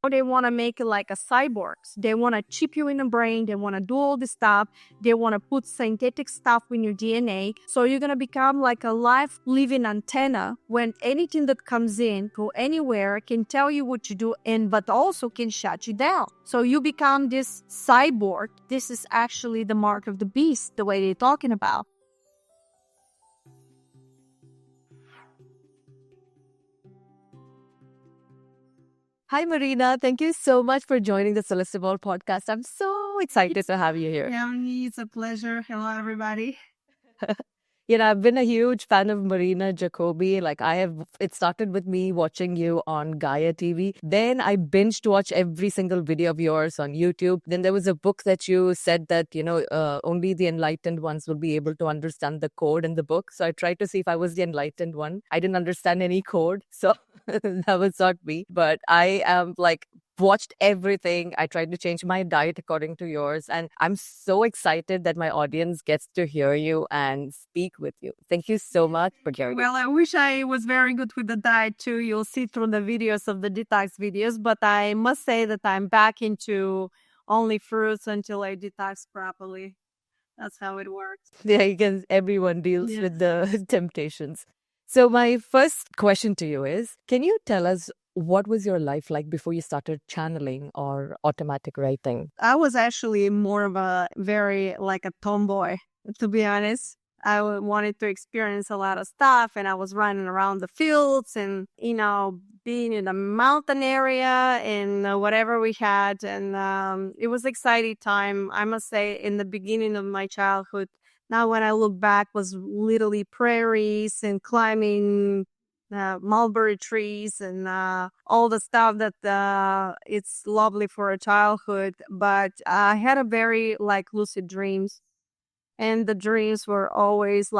they want to make it like a cyborgs. They want to chip you in the brain. They want to do all this stuff. They want to put synthetic stuff in your DNA. So you're going to become like a live living antenna when anything that comes in, go anywhere, can tell you what to do, but also can shut you down. So you become this cyborg. This is actually the mark of the beast, the way they're talking about. Hi, Marina. Thank you so much for joining the Celestial podcast. I'm so excited to have you here. Yeah, it's a pleasure. Hello, everybody. I've been a huge fan of Marina Jacobi. It started with me watching you on Gaia TV. Then I binged watch every single video of yours on YouTube. Then there was a book that you said that, only the enlightened ones will be able to understand the code in the book. So I tried to see if I was the enlightened one. I didn't understand any code. So that was not me. But I am watched everything. I tried to change my diet according to yours. And I'm so excited that my audience gets to hear you and speak with you. Thank you so much for sharing. Well, I wish I was very good with the diet too. You'll see through the videos of the detox videos. But I must say that I'm back into only fruits until I detox properly. That's how it works. Yeah, everyone deals with the temptations. So my first question to you is, can you tell us what was your life like before you started channeling or automatic writing? I was actually more of a very like a tomboy, to be honest. I wanted to experience a lot of stuff, and I was running around the fields and, being in the mountain area and whatever we had. And it was exciting time, I must say, in the beginning of my childhood. Now, when I look back, was literally prairies and climbing mulberry trees and all the stuff that it's lovely for a childhood. But I had a very lucid dreams, and the dreams were always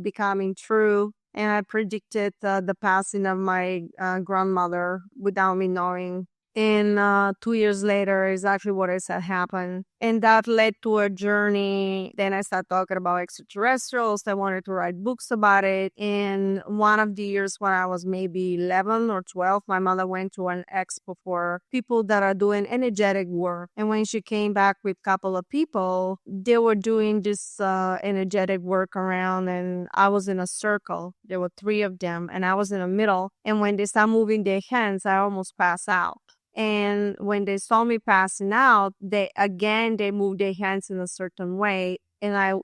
becoming true. And I predicted the passing of my grandmother without me knowing. And 2 years later, exactly what I said happened. And that led to a journey. Then I started talking about extraterrestrials. I wanted to write books about it. And one of the years when I was maybe 11 or 12, my mother went to an expo for people that are doing energetic work. And when she came back with a couple of people, they were doing this energetic work around. And I was in a circle. There were 3 of them. And I was in the middle. And when they started moving their hands, I almost passed out. And when they saw me passing out, they moved their hands in a certain way, and I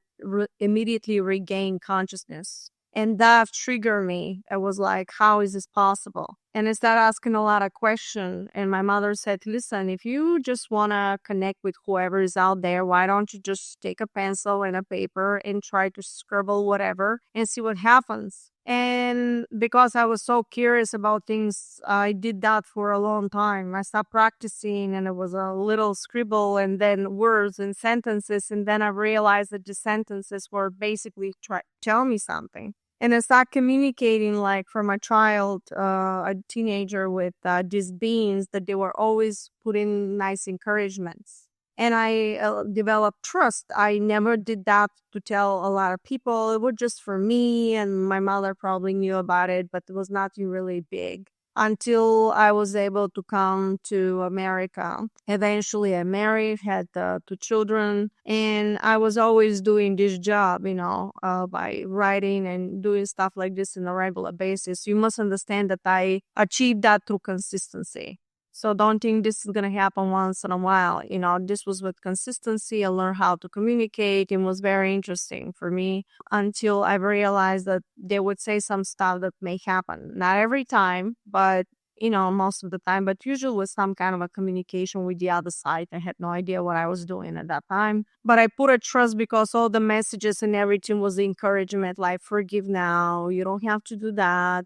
immediately regained consciousness. And that triggered me. I was like, how is this possible? And I started asking a lot of questions. And my mother said, listen, if you just want to connect with whoever is out there, why don't you just take a pencil and a paper and try to scribble whatever and see what happens? And because I was so curious about things, I did that for a long time. I stopped practicing, and it was a little scribble and then words and sentences. And then I realized that the sentences were basically tell me something. And I started communicating from a child, a teenager, with these beings that they were always putting nice encouragements. And I developed trust. I never did that to tell a lot of people. It was just for me, and my mother probably knew about it, but it was nothing really big until I was able to come to America. Eventually, I married, had 2 children, and I was always doing this job, by writing and doing stuff like this on a regular basis. You must understand that I achieved that through consistency. So don't think this is going to happen once in a while. This was with consistency. I learned how to communicate. It was very interesting for me until I realized that they would say some stuff that may happen. Not every time, but most of the time, but usually with some kind of a communication with the other side. I had no idea what I was doing at that time. But I put a trust because all the messages and everything was encouragement, like forgive now, you don't have to do that,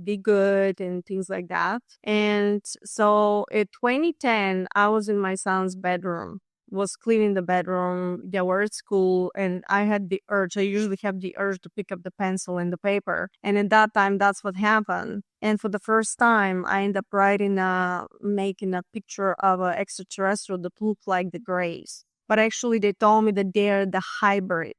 be good and things like that. And so in 2010, I was in my son's bedroom, was cleaning the bedroom. They were at school, and I had the urge. I usually have the urge to pick up the pencil and the paper. And at that time, that's what happened. And for the first time, I ended up making a picture of an extraterrestrial that looked like the Greys. But actually, they told me that they're the hybrid.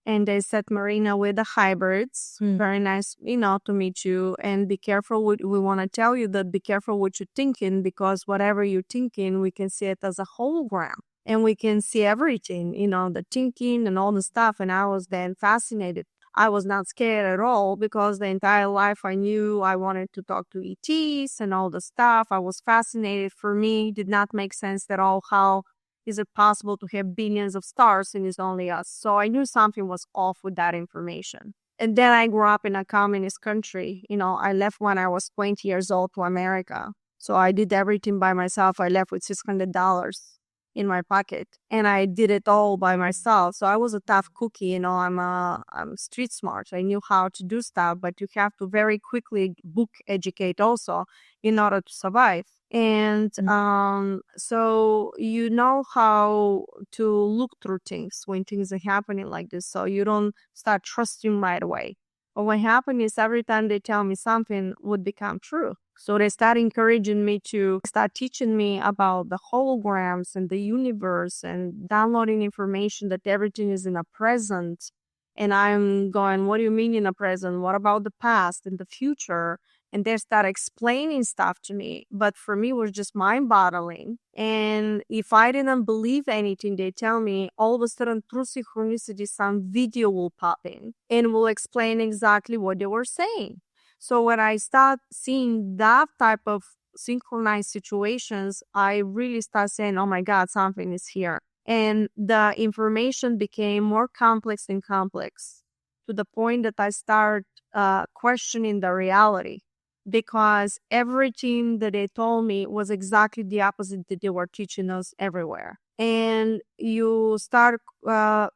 And they said, Marina, with the hybrids, very nice, to meet you. And be careful. We want to tell you that be careful what you're thinking, because whatever you're thinking, we can see it as a hologram. And we can see everything, the thinking and all the stuff. And I was then fascinated. I was not scared at all, because the entire life I knew I wanted to talk to ETs and all the stuff. I was fascinated. For me, did not make sense at all. How is it possible to have billions of stars and it's only us? So I knew something was off with that information. And then I grew up in a communist country. I left when I was 20 years old to America. So I did everything by myself. I left with $600 in my pocket, and I did it all by myself. So I was a tough cookie. I'm street smart. I knew how to do stuff, but you have to very quickly book educate also in order to survive. And so you know how to look through things when things are happening like this, so you don't start trusting right away. But what happened is every time they tell me something would become true. So they start encouraging me to start teaching me about the holograms and the universe and downloading information that everything is in the present. And I'm going, what do you mean in the present? What about the past and the future? And they start explaining stuff to me. But for me, it was just mind-boggling. And if I didn't believe anything they tell me, all of a sudden, through synchronicity, some video will pop in and will explain exactly what they were saying. So when I start seeing that type of synchronized situations, I really start saying, oh my God, something is here. And the information became more complex and complex, to the point that I start questioning the reality, because everything that they told me was exactly the opposite that they were teaching us everywhere. And you start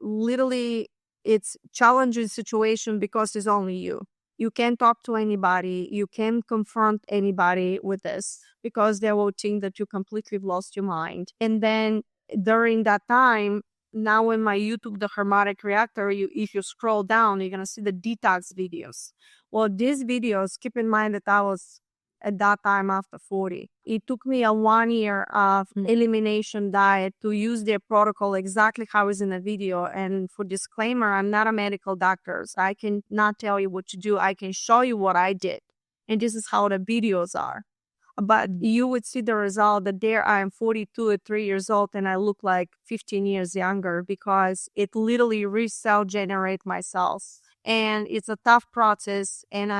literally, it's challenging situation because it's only you. You can't talk to anybody. You can't confront anybody with this, because they will think that you completely lost your mind. And then during that time, now in my YouTube, the Harmonic Reactor, if you scroll down, you're going to see the Detox videos. Well, these videos, keep in mind that I was at that time after 40. It took me a 1 year of elimination diet to use their protocol exactly how it's in the video. And for disclaimer, I'm not a medical doctor, so I can not tell you what to do. I can show you what I did. And this is how the videos are. But you would see the result that there I am 42 at 3 years old and I look like 15 years younger, because it literally re-cell generate my cells. And it's a tough process. And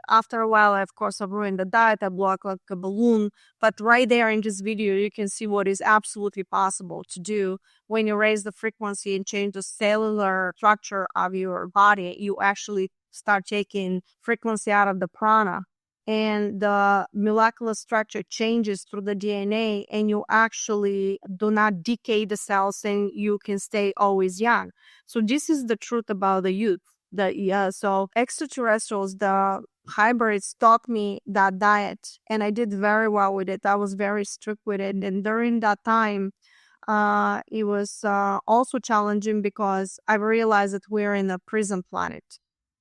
after a while, of course, I've ruined the diet. I block like a balloon. But right there in this video, you can see what is absolutely possible to do when you raise the frequency and change the cellular structure of your body. You actually start taking frequency out of the prana, and the molecular structure changes through the DNA, and you actually do not decay the cells, and you can stay always young. So this is the truth about the youth. So extraterrestrials, the hybrids, taught me that diet, and I did very well with it. I was very strict with it. And during that time, it was also challenging, because I realized that we're in a prison planet.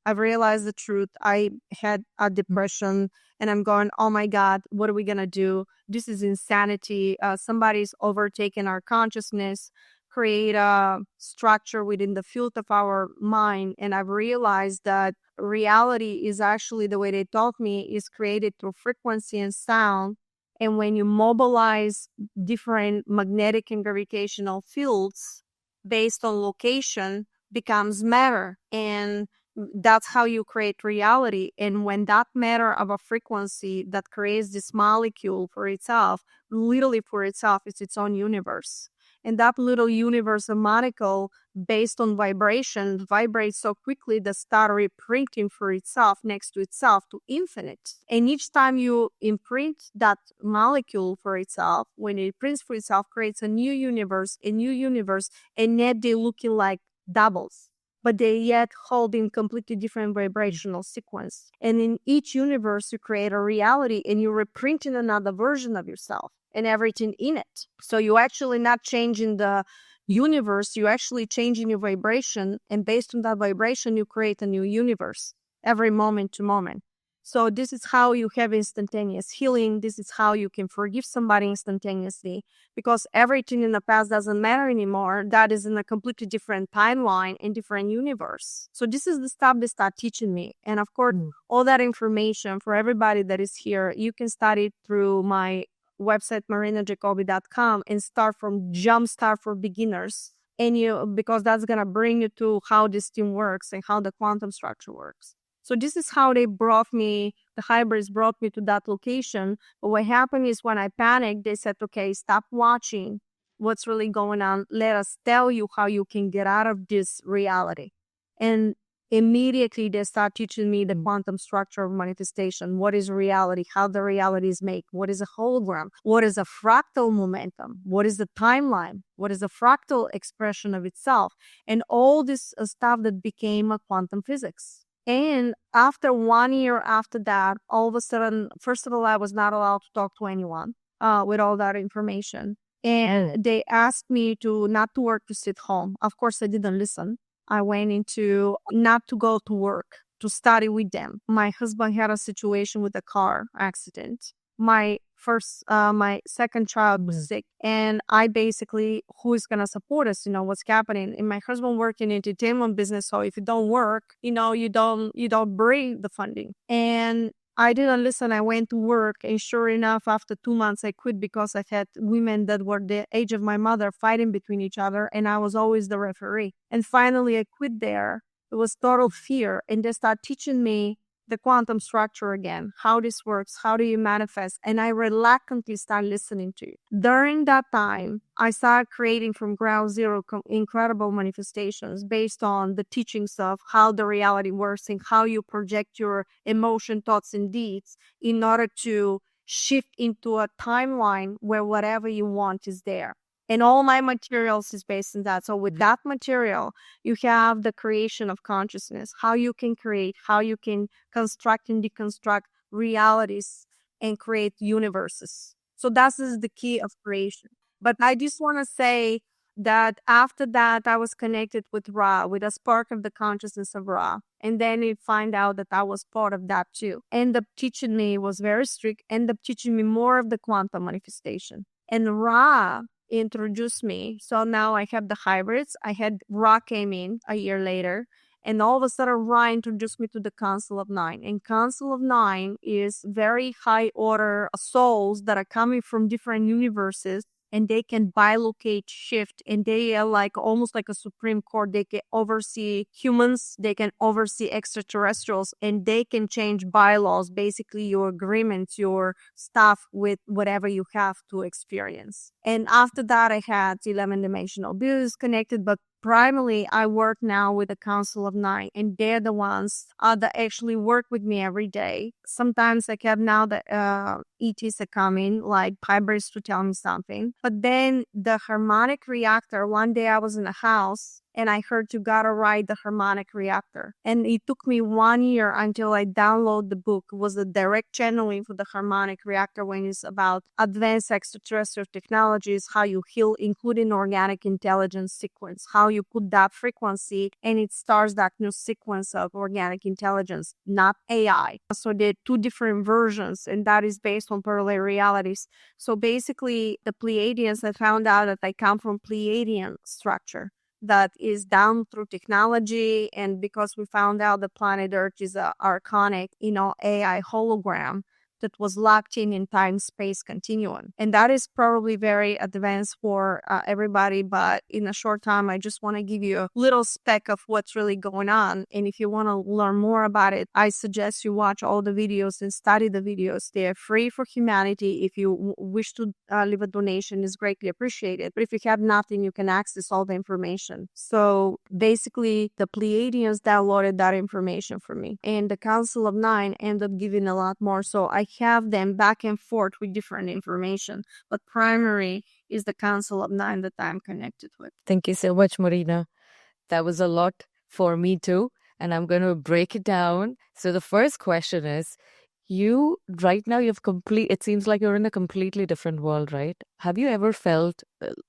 I've realized the truth. I had a depression, and I'm going, oh my God, what are we going to do? This is insanity. Somebody's overtaken our consciousness, create a structure within the field of our mind. And I've realized that reality is actually, the way they taught me, is created through frequency and sound. And when you mobilize different magnetic and gravitational fields based on location, becomes matter. And that's how you create reality. And when that matter of a frequency that creates this molecule for itself, literally for itself, it's its own universe. And that little universe, a molecule based on vibration, vibrates so quickly that start reprinting for itself next to itself to infinite. And each time you imprint that molecule for itself, when it prints for itself, creates a new universe, and yet they looking like doubles, but they yet hold in completely different vibrational sequence. And in each universe, you create a reality, and you reprint in another version of yourself and everything in it. So you're actually not changing the universe, you're actually changing your vibration. And based on that vibration, you create a new universe every moment to moment. So this is how you have instantaneous healing. This is how you can forgive somebody instantaneously, because everything in the past doesn't matter anymore. That is in a completely different timeline and different universe. So this is the stuff they start teaching me. And of course, all that information for everybody that is here, you can study it through my website, marinajacobi.com, and start from Jumpstart for Beginners. And because that's going to bring you to how this thing works and how the quantum structure works. So this is how they brought me, the hybrids brought me to that location. But what happened is when I panicked, they said, okay, stop watching what's really going on. Let us tell you how you can get out of this reality. And immediately they start teaching me the quantum structure of manifestation. What is reality? How the reality is made? What is a hologram? What is a fractal momentum? What is the timeline? What is a fractal expression of itself? And all this stuff that became a quantum physics. And after 1 year after that, all of a sudden, first of all, I was not allowed to talk to anyone with all that information. And they asked me to not to work, to sit home. Of course, I didn't listen. I went into not to go to work, to study with them. My husband had a situation with a car accident. My second child was sick, and I basically, who is going to support us? What's happening? And my husband worked in entertainment business, so if you don't work, you don't bring the funding. And I didn't listen. I went to work, and sure enough, after 2 months, I quit because I had women that were the age of my mother fighting between each other, and I was always the referee. And finally, I quit there. It was total fear, and they started teaching me the quantum structure again, how this works, how do you manifest, and I reluctantly started listening to it. During that time, I started creating from ground zero incredible manifestations based on the teachings of how the reality works and how you project your emotion, thoughts, and deeds in order to shift into a timeline where whatever you want is there. And all my materials is based on that. So with that material, you have the creation of consciousness, how you can create, how you can construct and deconstruct realities and create universes. So that is the key of creation. But I just want to say that after that, I was connected with Ra, with a spark of the consciousness of Ra. And then you find out that I was part of that too. Ended up teaching me, was very strict, ended up teaching me more of the quantum manifestation. And Ra introduced me. So now I have the hybrids. I had Ra came in a year later, and all of a sudden Ra introduced me to the Council of Nine. And Council of Nine is very high order souls that are coming from different universes, and they can bilocate, shift, and they are like almost like a Supreme Court. They can oversee humans, they can oversee extraterrestrials, and they can change bylaws, basically your agreements, your stuff with whatever you have to experience. And after that, I had 11-dimensional beings connected, but primarily, I work now with the Council of Nine, and they're the ones that actually work with me every day. Sometimes I have now the ETs that come in, like hybrids, to tell me something. But then the Harmonic Reactor, one day I was in a house, and I heard you gotta write the Harmonic Reactor. And it took me 1 year until I download the book. It was a direct channeling for the Harmonic Reactor when it's about advanced extraterrestrial technologies, how you heal, including organic intelligence sequence, how you put that frequency and it starts that new sequence of organic intelligence, not AI. So there are two different versions, and that is based on parallel realities. So basically, the Pleiadians, I found out that I come from Pleiadian structure that is down through technology, and because we found out the planet Earth is a archonic, AI hologram that was locked in time-space continuum. And that is probably very advanced for everybody, but in a short time, I just want to give you a little speck of what's really going on. And if you want to learn more about it, I suggest you watch all the videos and study the videos. They are free for humanity. If you wish to leave a donation, is greatly appreciated. But if you have nothing, you can access all the information. So basically, the Pleiadians downloaded that information for me. And the Council of Nine ended up giving a lot more. So I have them back and forth with different information, but primary is the Council of Nine that I'm connected with. Thank you so much, Marina. That was a lot for me too, and I'm going to break it down. So the first question is, right now it seems like you're in a completely different world, right? Have you ever felt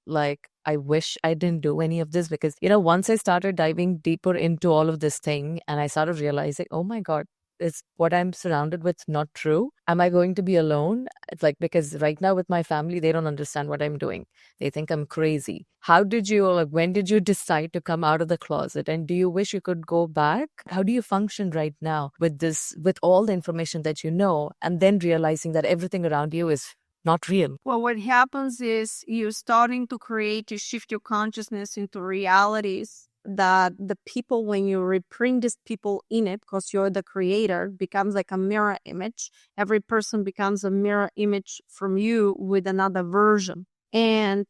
like, I wish I didn't do any of this? Because, once I started diving deeper into all of this thing and I started realizing, oh my God, is what I'm surrounded with not true? Am I going to be alone? It's like, because right now with my family, they don't understand what I'm doing. They think I'm crazy. How did you, like, when did you decide to come out of the closet? And do you wish you could go back? How do you function right now with this, with all the information that you know, and then realizing that everything around you is not real? Well, what happens is you're starting to create, you shift your consciousness into realities that the people, when you reprint these people in it, because you're the creator, becomes like a mirror image. Every person becomes a mirror image from you with another version. And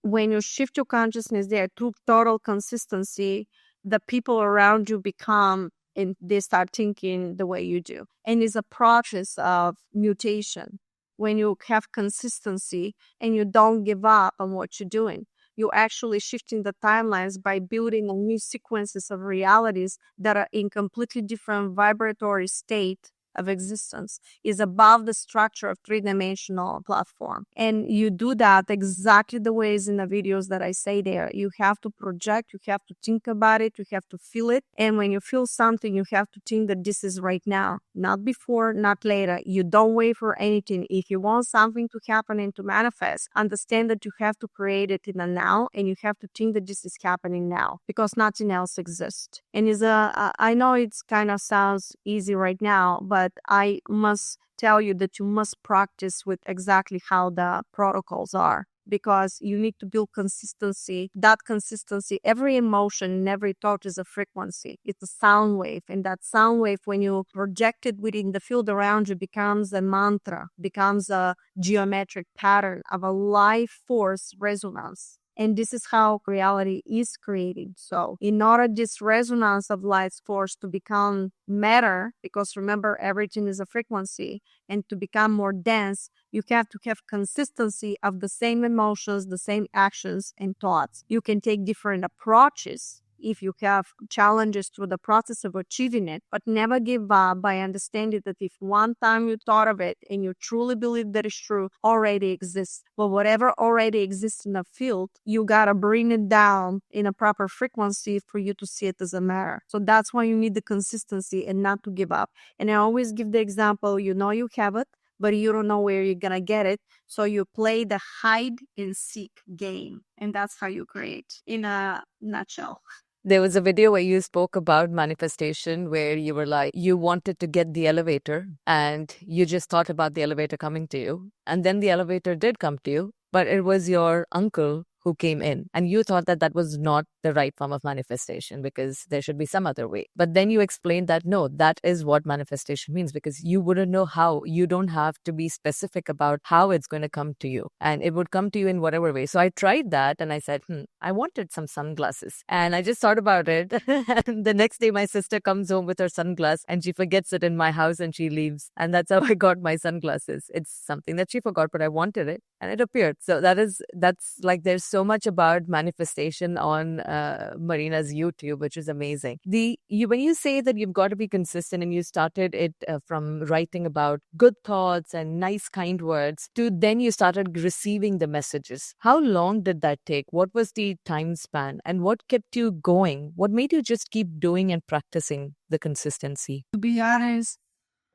when you shift your consciousness there through total consistency, the people around you become, and they start thinking the way you do. And it's a process of mutation. When you have consistency and you don't give up on what you're doing, you're actually shifting the timelines by building new sequences of realities that are in completely different vibratory state of existence, is above the structure of three-dimensional platform. And you do that exactly the ways in the videos that I say there. You have to project, you have to think about it, you have to feel it. And when you feel something, you have to think that this is right now, not before, not later. You don't wait for anything. If you want something to happen and to manifest, understand that you have to create it in the now, and you have to think that this is happening now, because nothing else exists. And I know it's kind of sounds easy right now, but I must tell you that you must practice with exactly how the protocols are, because you need to build consistency. That consistency, every emotion and every thought is a frequency. It's a sound wave. And that sound wave, when you project it within the field around you, becomes a mantra, becomes a geometric pattern of a life force resonance. And this is how reality is created. So in order this resonance of light force to become matter, because remember, everything is a frequency, and to become more dense, you have to have consistency of the same emotions, the same actions and thoughts. You can take different approaches if you have challenges through the process of achieving it, but never give up by understanding that if one time you thought of it and you truly believe that it's true, already exists. But whatever already exists in the field, you gotta bring it down in a proper frequency for you to see it as a matter. So that's why you need the consistency and not to give up. And I always give the example, you know you have it, but you don't know where you're gonna get it. So you play the hide and seek game. And that's how you create, in a nutshell. There was a video where you spoke about manifestation, where you were like, you wanted to get the elevator and you just thought about the elevator coming to you. And then the elevator did come to you, but it was your uncle who came in, and you thought that that was not the right form of manifestation because there should be some other way. But then you explained that no, that is what manifestation means, because you wouldn't know how. You don't have to be specific about how it's going to come to you, and it would come to you in whatever way. So I tried that and I said, I wanted some sunglasses, and I just thought about it. And the next day my sister comes home with her sunglass and she forgets it in my house and she leaves. And that's how I got my sunglasses. It's something that she forgot, but I wanted it and it appeared. So that's like, there's so much about manifestation on Marina's YouTube, which is amazing. When you say that you've got to be consistent, and you started it from writing about good thoughts and nice, kind words, to then you started receiving the messages. How long did that take? What was the time span, and what kept you going? What made you just keep doing and practicing the consistency? To be honest,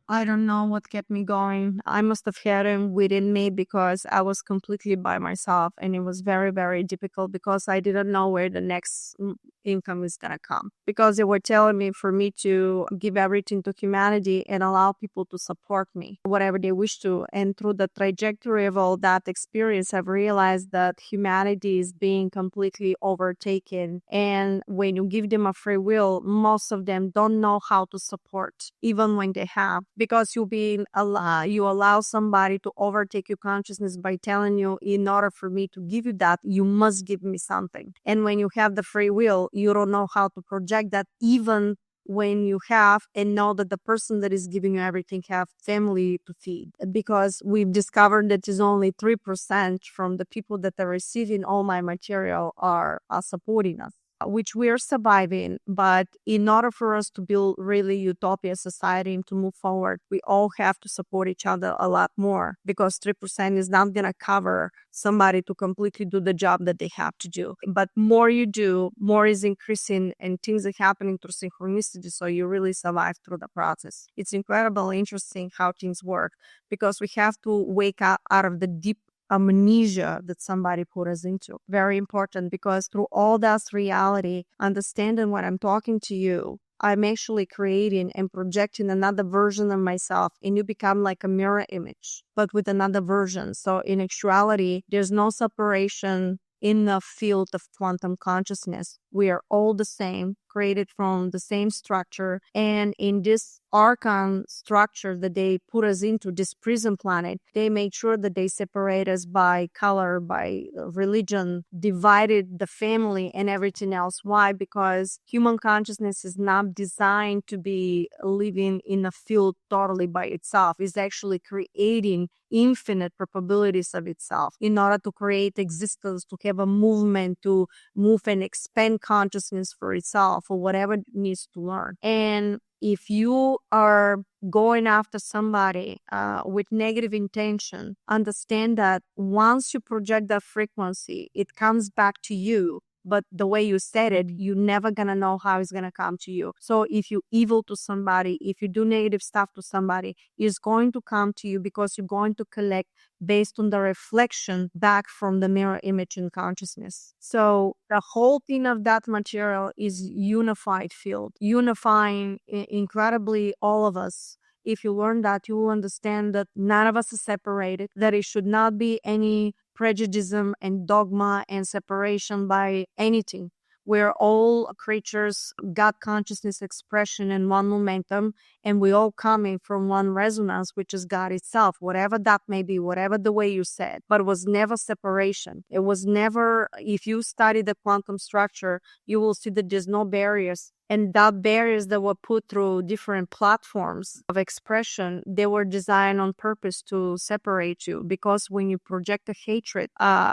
I don't know what kept me going. I must have had him within me because I was completely by myself, and it was very, very difficult because I didn't know where the next income is going to come. Because they were telling me for me to give everything to humanity and allow people to support me, whatever they wish to. And through the trajectory of all that experience, I've realized that humanity is being completely overtaken. And when you give them a free will, most of them don't know how to support, even when they have. Because you allow somebody to overtake your consciousness by telling you, in order for me to give you that, you must give me something. And when you have the free will, you don't know how to project that, even when you have and know that the person that is giving you everything have family to feed. Because we've discovered that is only 3% from the people that are receiving all my material are supporting us. which we are surviving. But in order for us to build really utopia society and to move forward, we all have to support each other a lot more, because 3% is not going to cover somebody to completely do the job that they have to do. But more you do, more is increasing, and things are happening through synchronicity, so you really survive through the process. It's incredibly interesting how things work, because we have to wake up out of the deep amnesia that somebody put us into. Very important, because through all that reality, understanding when I'm talking to you, I'm actually creating and projecting another version of myself, and you become like a mirror image, but with another version. So in actuality, there's no separation in the field of quantum consciousness. We are all the same, created from the same structure. And in this Archon structure that they put us into, this prison planet, they made sure that they separate us by color, by religion, divided the family and everything else. Why? Because human consciousness is not designed to be living in a field totally by itself. It's actually creating infinite probabilities of itself in order to create existence, to have a movement, to move and expand consciousness for itself, or whatever it needs to learn. And if you are going after somebody with negative intention, understand that once you project that frequency, it comes back to you. But the way you said it, you're never going to know how it's going to come to you. So if you evil to somebody, if you do negative stuff to somebody, it's going to come to you, because you're going to collect based on the reflection back from the mirror image in consciousness. So the whole thing of that material is unified field, unifying incredibly all of us. If you learn that, you will understand that none of us is separated, that it should not be any prejudice and dogma and separation by anything. We're all creatures, God consciousness expression in one momentum, and we all coming from one resonance, which is God itself, whatever that may be, whatever the way you said. But it was never separation. It was never, if you study the quantum structure, you will see that there's no barriers. And that barriers that were put through different platforms of expression, they were designed on purpose to separate you. Because when you project a hatred,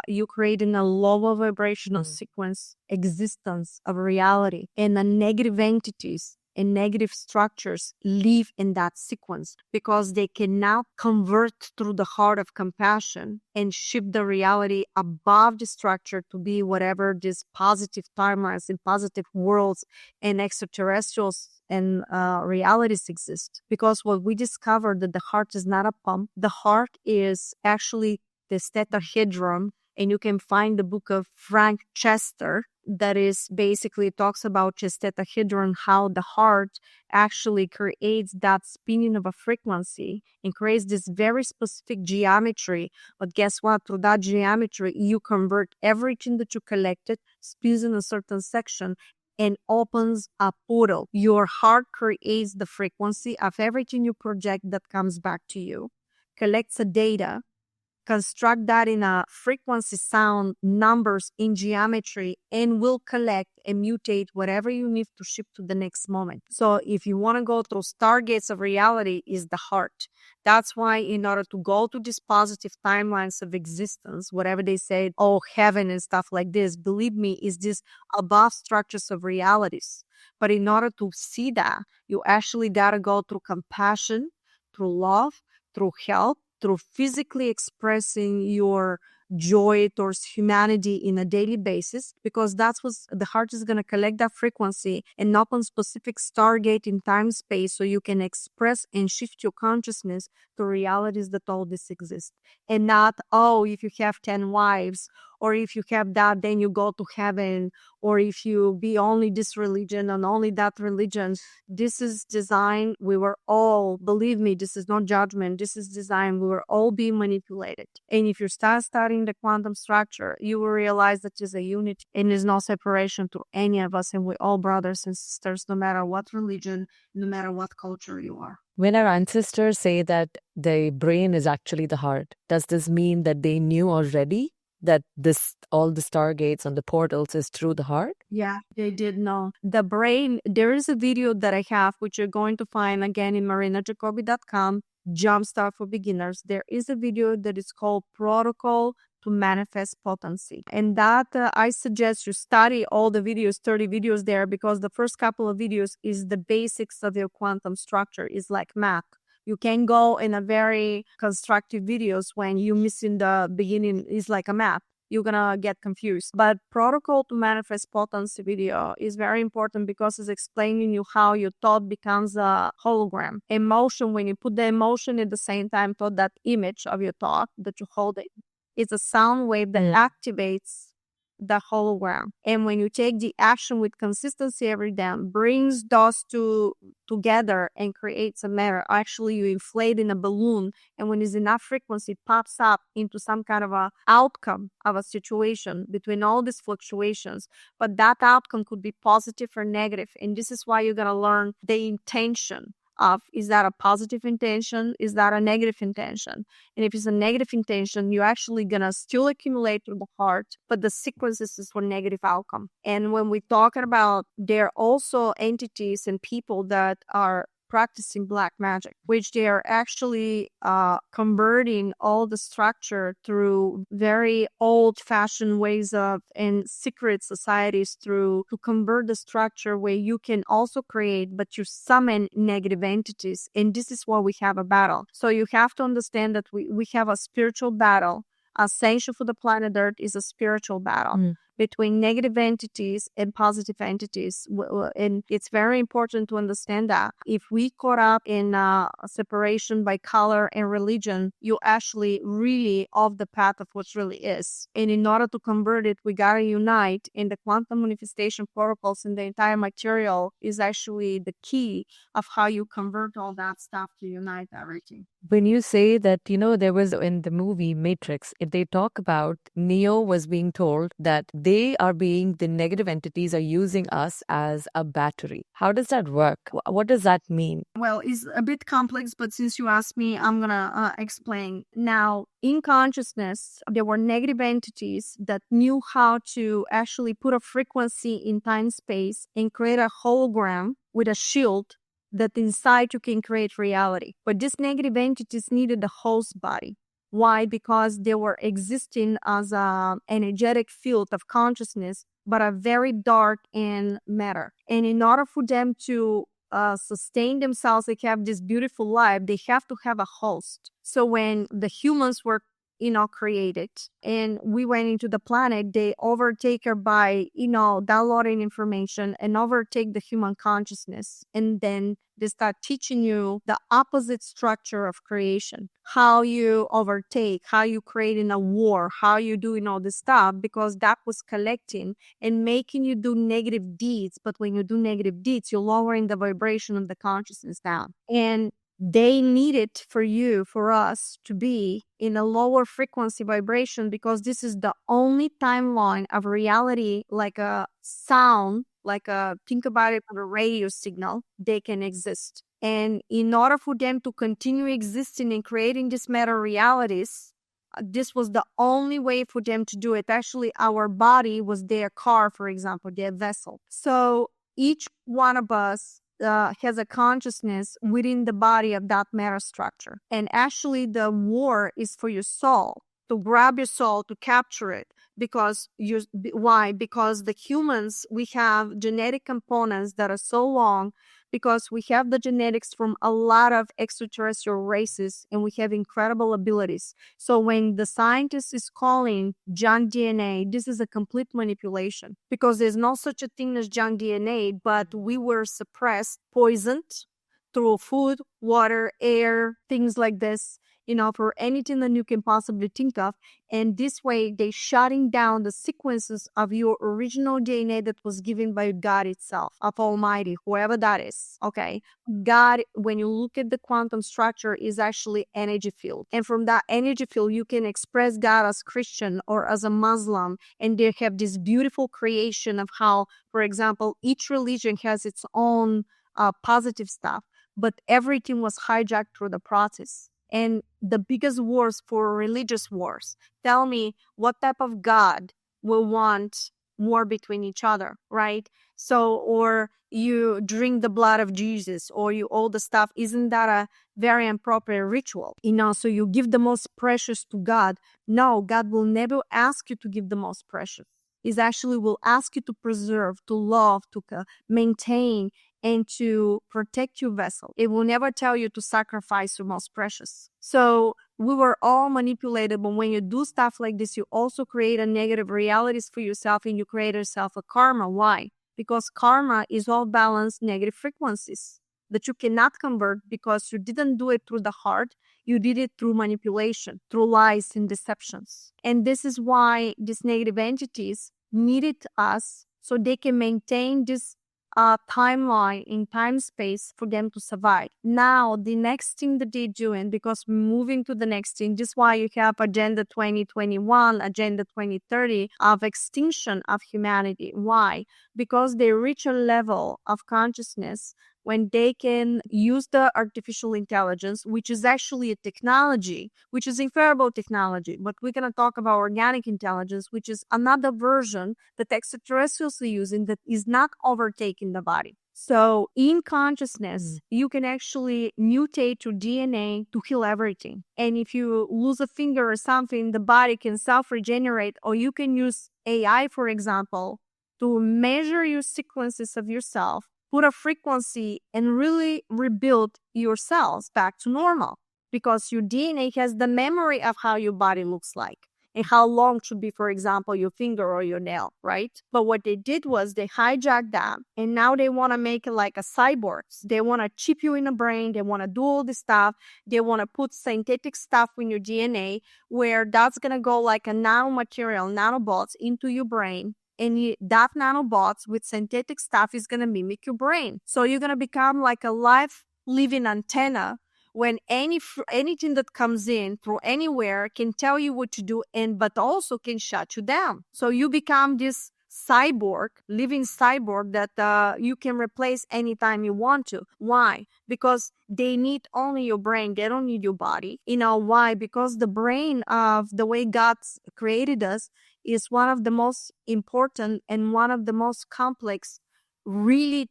you create in a lower vibrational sequence existence of reality. And the negative entities and negative structures live in that sequence, because they can now convert through the heart of compassion and shift the reality above the structure to be whatever these positive timelines and positive worlds and extraterrestrials and realities exist. Because what we discovered, that the heart is not a pump. The heart is actually the tetrahedron, and you can find the book of Frank Chester that is basically talks about just tetrahedron, how the heart actually creates that spinning of a frequency and creates this very specific geometry. But guess what? Through that geometry, you convert everything that you collected, spins in a certain section, and opens a portal. Your heart creates the frequency of everything you project that comes back to you, collects the data, construct that in a frequency, sound, numbers in geometry, and will collect and mutate whatever you need to ship to the next moment. So if you want to go through stargates of reality, is the heart. That's why in order to go to these positive timelines of existence, whatever they say, oh, heaven and stuff like this, believe me, is this above structures of realities. But in order to see that, you actually got to go through compassion, through love, through help, through physically expressing your joy towards humanity in a daily basis, because that's what the heart is going to collect that frequency and open specific stargate in time space, so you can express and shift your consciousness to realities that all this exists. And not, oh, if you have 10 wives, or if you have that, then you go to heaven, or if you be only this religion and only that religion. This is designed. We were all, believe me, this is not judgment. This is design. We were all being manipulated. And if you start studying the quantum structure, you will realize that there's a unity and there's no separation to any of us. And we're all brothers and sisters, no matter what religion, no matter what culture you are. When our ancestors say that the brain is actually the heart, does this mean that they knew already that this all the stargates and the portals is through the heart? Yeah, they did know. The brain, there is a video that I have, which you're going to find again in marinajacobi.com, Jumpstart for Beginners. There is a video that is called Protocol to manifest potency. And that I suggest you study all the videos, 30 videos there, because the first couple of videos is the basics of your quantum structure, is like math. You can go in a very constructive videos when you missing the beginning is like a map. You're gonna get confused. But protocol to manifest potency video is very important because it's explaining you how your thought becomes a hologram. Emotion, when you put the emotion at the same time to that image of your thought that you hold it, it's a sound wave that activates the hologram. And when you take the action with consistency every day, brings those two together and creates a matter. Actually, you inflate in a balloon, and when it's enough frequency, it pops up into some kind of a outcome of a situation between all these fluctuations. But that outcome could be positive or negative. And this is why you're going to learn the intention of, is that a positive intention? Is that a negative intention? And if it's a negative intention, you're actually gonna still accumulate through the heart, but the sequences is for negative outcome. And when we're talking about, there are also entities and people that are practicing black magic, which they are actually converting all the structure through very old-fashioned ways of, and secret societies, through to convert the structure where you can also create, but you summon negative entities. And this is why we have a battle. So you have to understand that we have a spiritual battle. Ascension for the planet Earth is a spiritual battle between negative entities and positive entities. And it's very important to understand that. If we caught up in separation by color and religion, you actually really off the path of what really is. And in order to convert it, we got to unite. And the quantum manifestation protocols and the entire material is actually the key of how you convert all that stuff to unite everything. When you say that, there was in the movie Matrix, if they talk about Neo was being told that the negative entities are using us as a battery. How does that work? What does that mean? Well, it's a bit complex, but since you asked me, I'm going to explain. Now, in consciousness, there were negative entities that knew how to actually put a frequency in time-space and create a hologram with a shield that inside you can create reality. But these negative entities needed the host body. Why? Because they were existing as an energetic field of consciousness, but a very dark in matter. And in order for them to sustain themselves, they have this beautiful life, they have to have a host. So when the humans were created and we went into the planet, they overtake her by downloading information and overtake the human consciousness, and then they start teaching you the opposite structure of creation, how you overtake, how you create in a war, how you doing all this stuff, because that was collecting and making you do negative deeds. But when you do negative deeds, you're lowering the vibration of the consciousness down. And they need it for us to be in a lower frequency vibration, because this is the only timeline of reality, like a sound, think about it for a radio signal, they can exist. And in order for them to continue existing and creating these matter realities, this was the only way for them to do it. Actually, our body was their car, for example, their vessel. So each one of us has a consciousness within the body of that matter structure. And actually the war is for your soul, to grab your soul, to capture it. Why? Because the humans, we have genetic components that are so long, because we have the genetics from a lot of extraterrestrial races, and we have incredible abilities. So when the scientist is calling junk DNA, this is a complete manipulation, because there's no such a thing as junk DNA, but we were suppressed, poisoned through food, water, air, things like this, for anything that you can possibly think of. And this way, they shutting down the sequences of your original DNA that was given by God itself, of Almighty, whoever that is. Okay. God, when you look at the quantum structure, is actually energy field. And from that energy field, you can express God as Christian or as a Muslim. And they have this beautiful creation of how, for example, each religion has its own positive stuff, but everything was hijacked through the process. And the biggest wars for religious wars. Tell me, what type of God will want war between each other, right? So, or you drink the blood of Jesus, or you all the stuff. Isn't that a very appropriate ritual? So you give the most precious to God. No, God will never ask you to give the most precious. He actually will ask you to preserve, to love, to maintain, and to protect your vessel. It will never tell you to sacrifice your most precious. So we were all manipulated, but when you do stuff like this, you also create a negative realities for yourself, and you create yourself a karma. Why? Because karma is all balanced negative frequencies that you cannot convert because you didn't do it through the heart. You did it through manipulation, through lies and deceptions. And this is why these negative entities needed us so they can maintain this timeline in time space for them to survive. Now, the next thing that they're doing, because we're moving to the next thing, this is why you have Agenda 2021, Agenda 2030 of extinction of humanity. Why? Because they reach a level of consciousness when they can use the artificial intelligence, which is actually a technology, which is incredible technology. But we're going to talk about organic intelligence, which is another version that extraterrestrials are using that is not overtaking the body. So in consciousness, you can actually mutate your DNA to heal everything. And if you lose a finger or something, the body can self-regenerate, or you can use AI, for example, to measure your sequences of yourself, put a frequency, and really rebuild your cells back to normal, because your DNA has the memory of how your body looks like and how long should be, for example, your finger or your nail, right? But what they did was they hijacked that, and now they want to make it like a cyborg. They want to chip you in the brain. They want to do all this stuff. They want to put synthetic stuff in your DNA where that's going to go like a nanomaterial, nanobots into your brain. And that nanobots with synthetic stuff is going to mimic your brain. So you're going to become like a live living antenna when anything that comes in through anywhere can tell you what to do, but also can shut you down. So you become this living cyborg that you can replace anytime you want to. Why? Because they need only your brain. They don't need your body. Why? Because the brain of the way God created us is one of the most important and one of the most complex really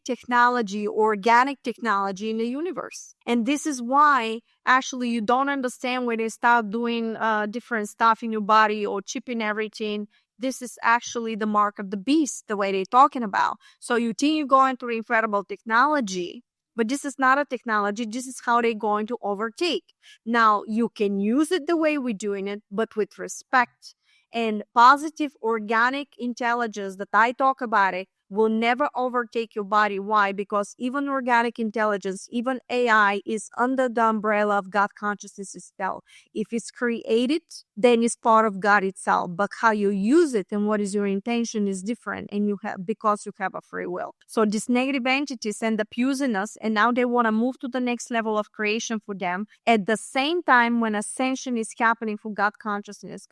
organic technology in the universe. And this is why actually you don't understand when they start doing different stuff in your body or chipping everything. This is actually the mark of the beast, the way they're talking about. So you think you're going through incredible technology, but this is not a technology. This is how they're going to overtake. Now, you can use it the way we're doing it, but with respect. And positive organic intelligence that I talk about it will never overtake your body. Why? Because even organic intelligence, even AI is under the umbrella of God consciousness itself. If it's created, then it's part of God itself. But how you use it and what is your intention is different, and because you have a free will. So these negative entities end up using us, and now they want to move to the next level of creation for them. At the same time, when ascension is happening for God consciousness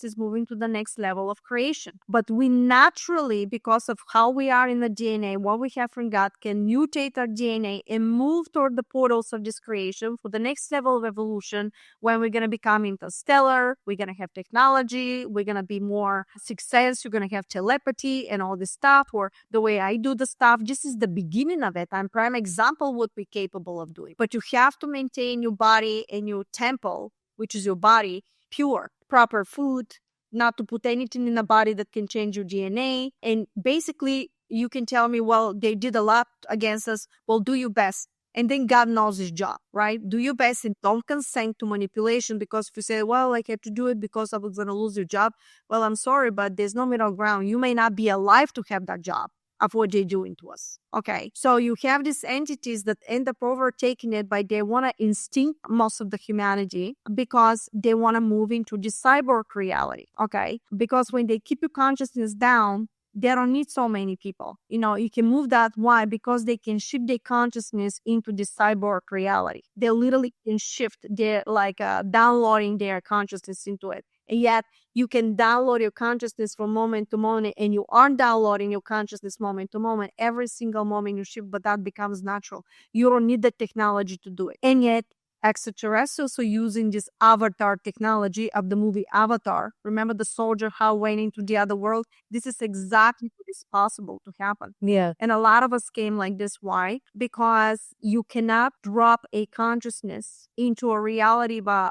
is moving to the next level of creation. But we naturally, because of how we are in the DNA, what we have from God, can mutate our DNA and move toward the portals of this creation for the next level of evolution, when we're going to become interstellar, we're going to have technology, we're going to be more success, you're going to have telepathy and all this stuff, or the way I do the stuff. This is the beginning of it. I'm prime example what we're capable of doing. But you have to maintain your body and your temple, which is your body, pure, proper food, not to put anything in the body that can change your DNA. And basically, you can tell me, well, they did a lot against us. Well, do your best. And then God knows his job, right? Do your best and don't consent to manipulation, because if you say, well, I have to do it because I was going to lose your job. Well, I'm sorry, but there's no middle ground. You may not be alive to have that job of what they're doing to us. Okay. So you have these entities that end up overtaking it by they want to instinct most of the humanity because they want to move into this cyborg reality. Okay. Because when they keep your consciousness down, they don't need so many people. You can move that. Why? Because they can shift their consciousness into this cyborg reality. They literally can shift. They're like downloading their consciousness into it. And yet you can download your consciousness from moment to moment, and you aren't downloading your consciousness moment to moment. Every single moment you shift, but that becomes natural. You don't need the technology to do it. And yet extraterrestrials are using this avatar technology of the movie Avatar. Remember the soldier how went into the other world? This is exactly what is possible to happen. Yeah. And a lot of us came like this. Why? Because you cannot drop a consciousness into a reality by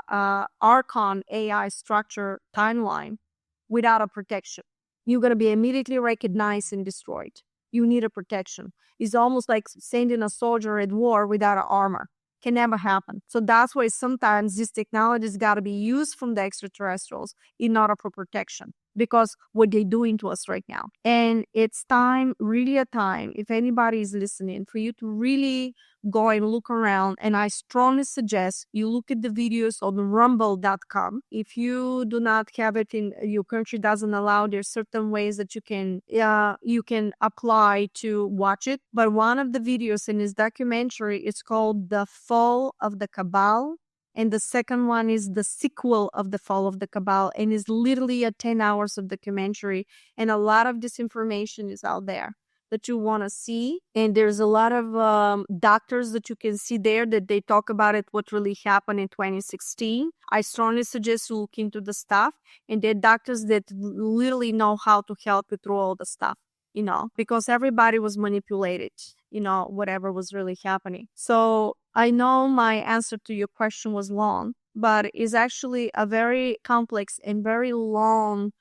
Archon AI structure timeline without a protection. You're going to be immediately recognized and destroyed. You need a protection. It's almost like sending a soldier at war without an armor. Can never happen. So that's why sometimes these technologies got to be used from the extraterrestrials in order for protection, because what they're doing to us right now. And it's time, really a time, if anybody is listening, for you to really go and look around. And I strongly suggest you look at the videos on rumble.com. If you do not have it in your country, doesn't allow, there's certain ways that you can apply to watch it. But one of the videos in this documentary is called The Fall of the Cabal. And the second one is the sequel of The Fall of the Cabal, and is literally a 10 hours of documentary. And a lot of this information is out there that you want to see. And there's a lot of doctors that you can see there that they talk about it, what really happened in 2016. I strongly suggest you look into the stuff. And they're doctors that literally know how to help you through all the stuff, because everybody was manipulated, whatever was really happening. So I know my answer to your question was long, but it's actually a very complex and very long,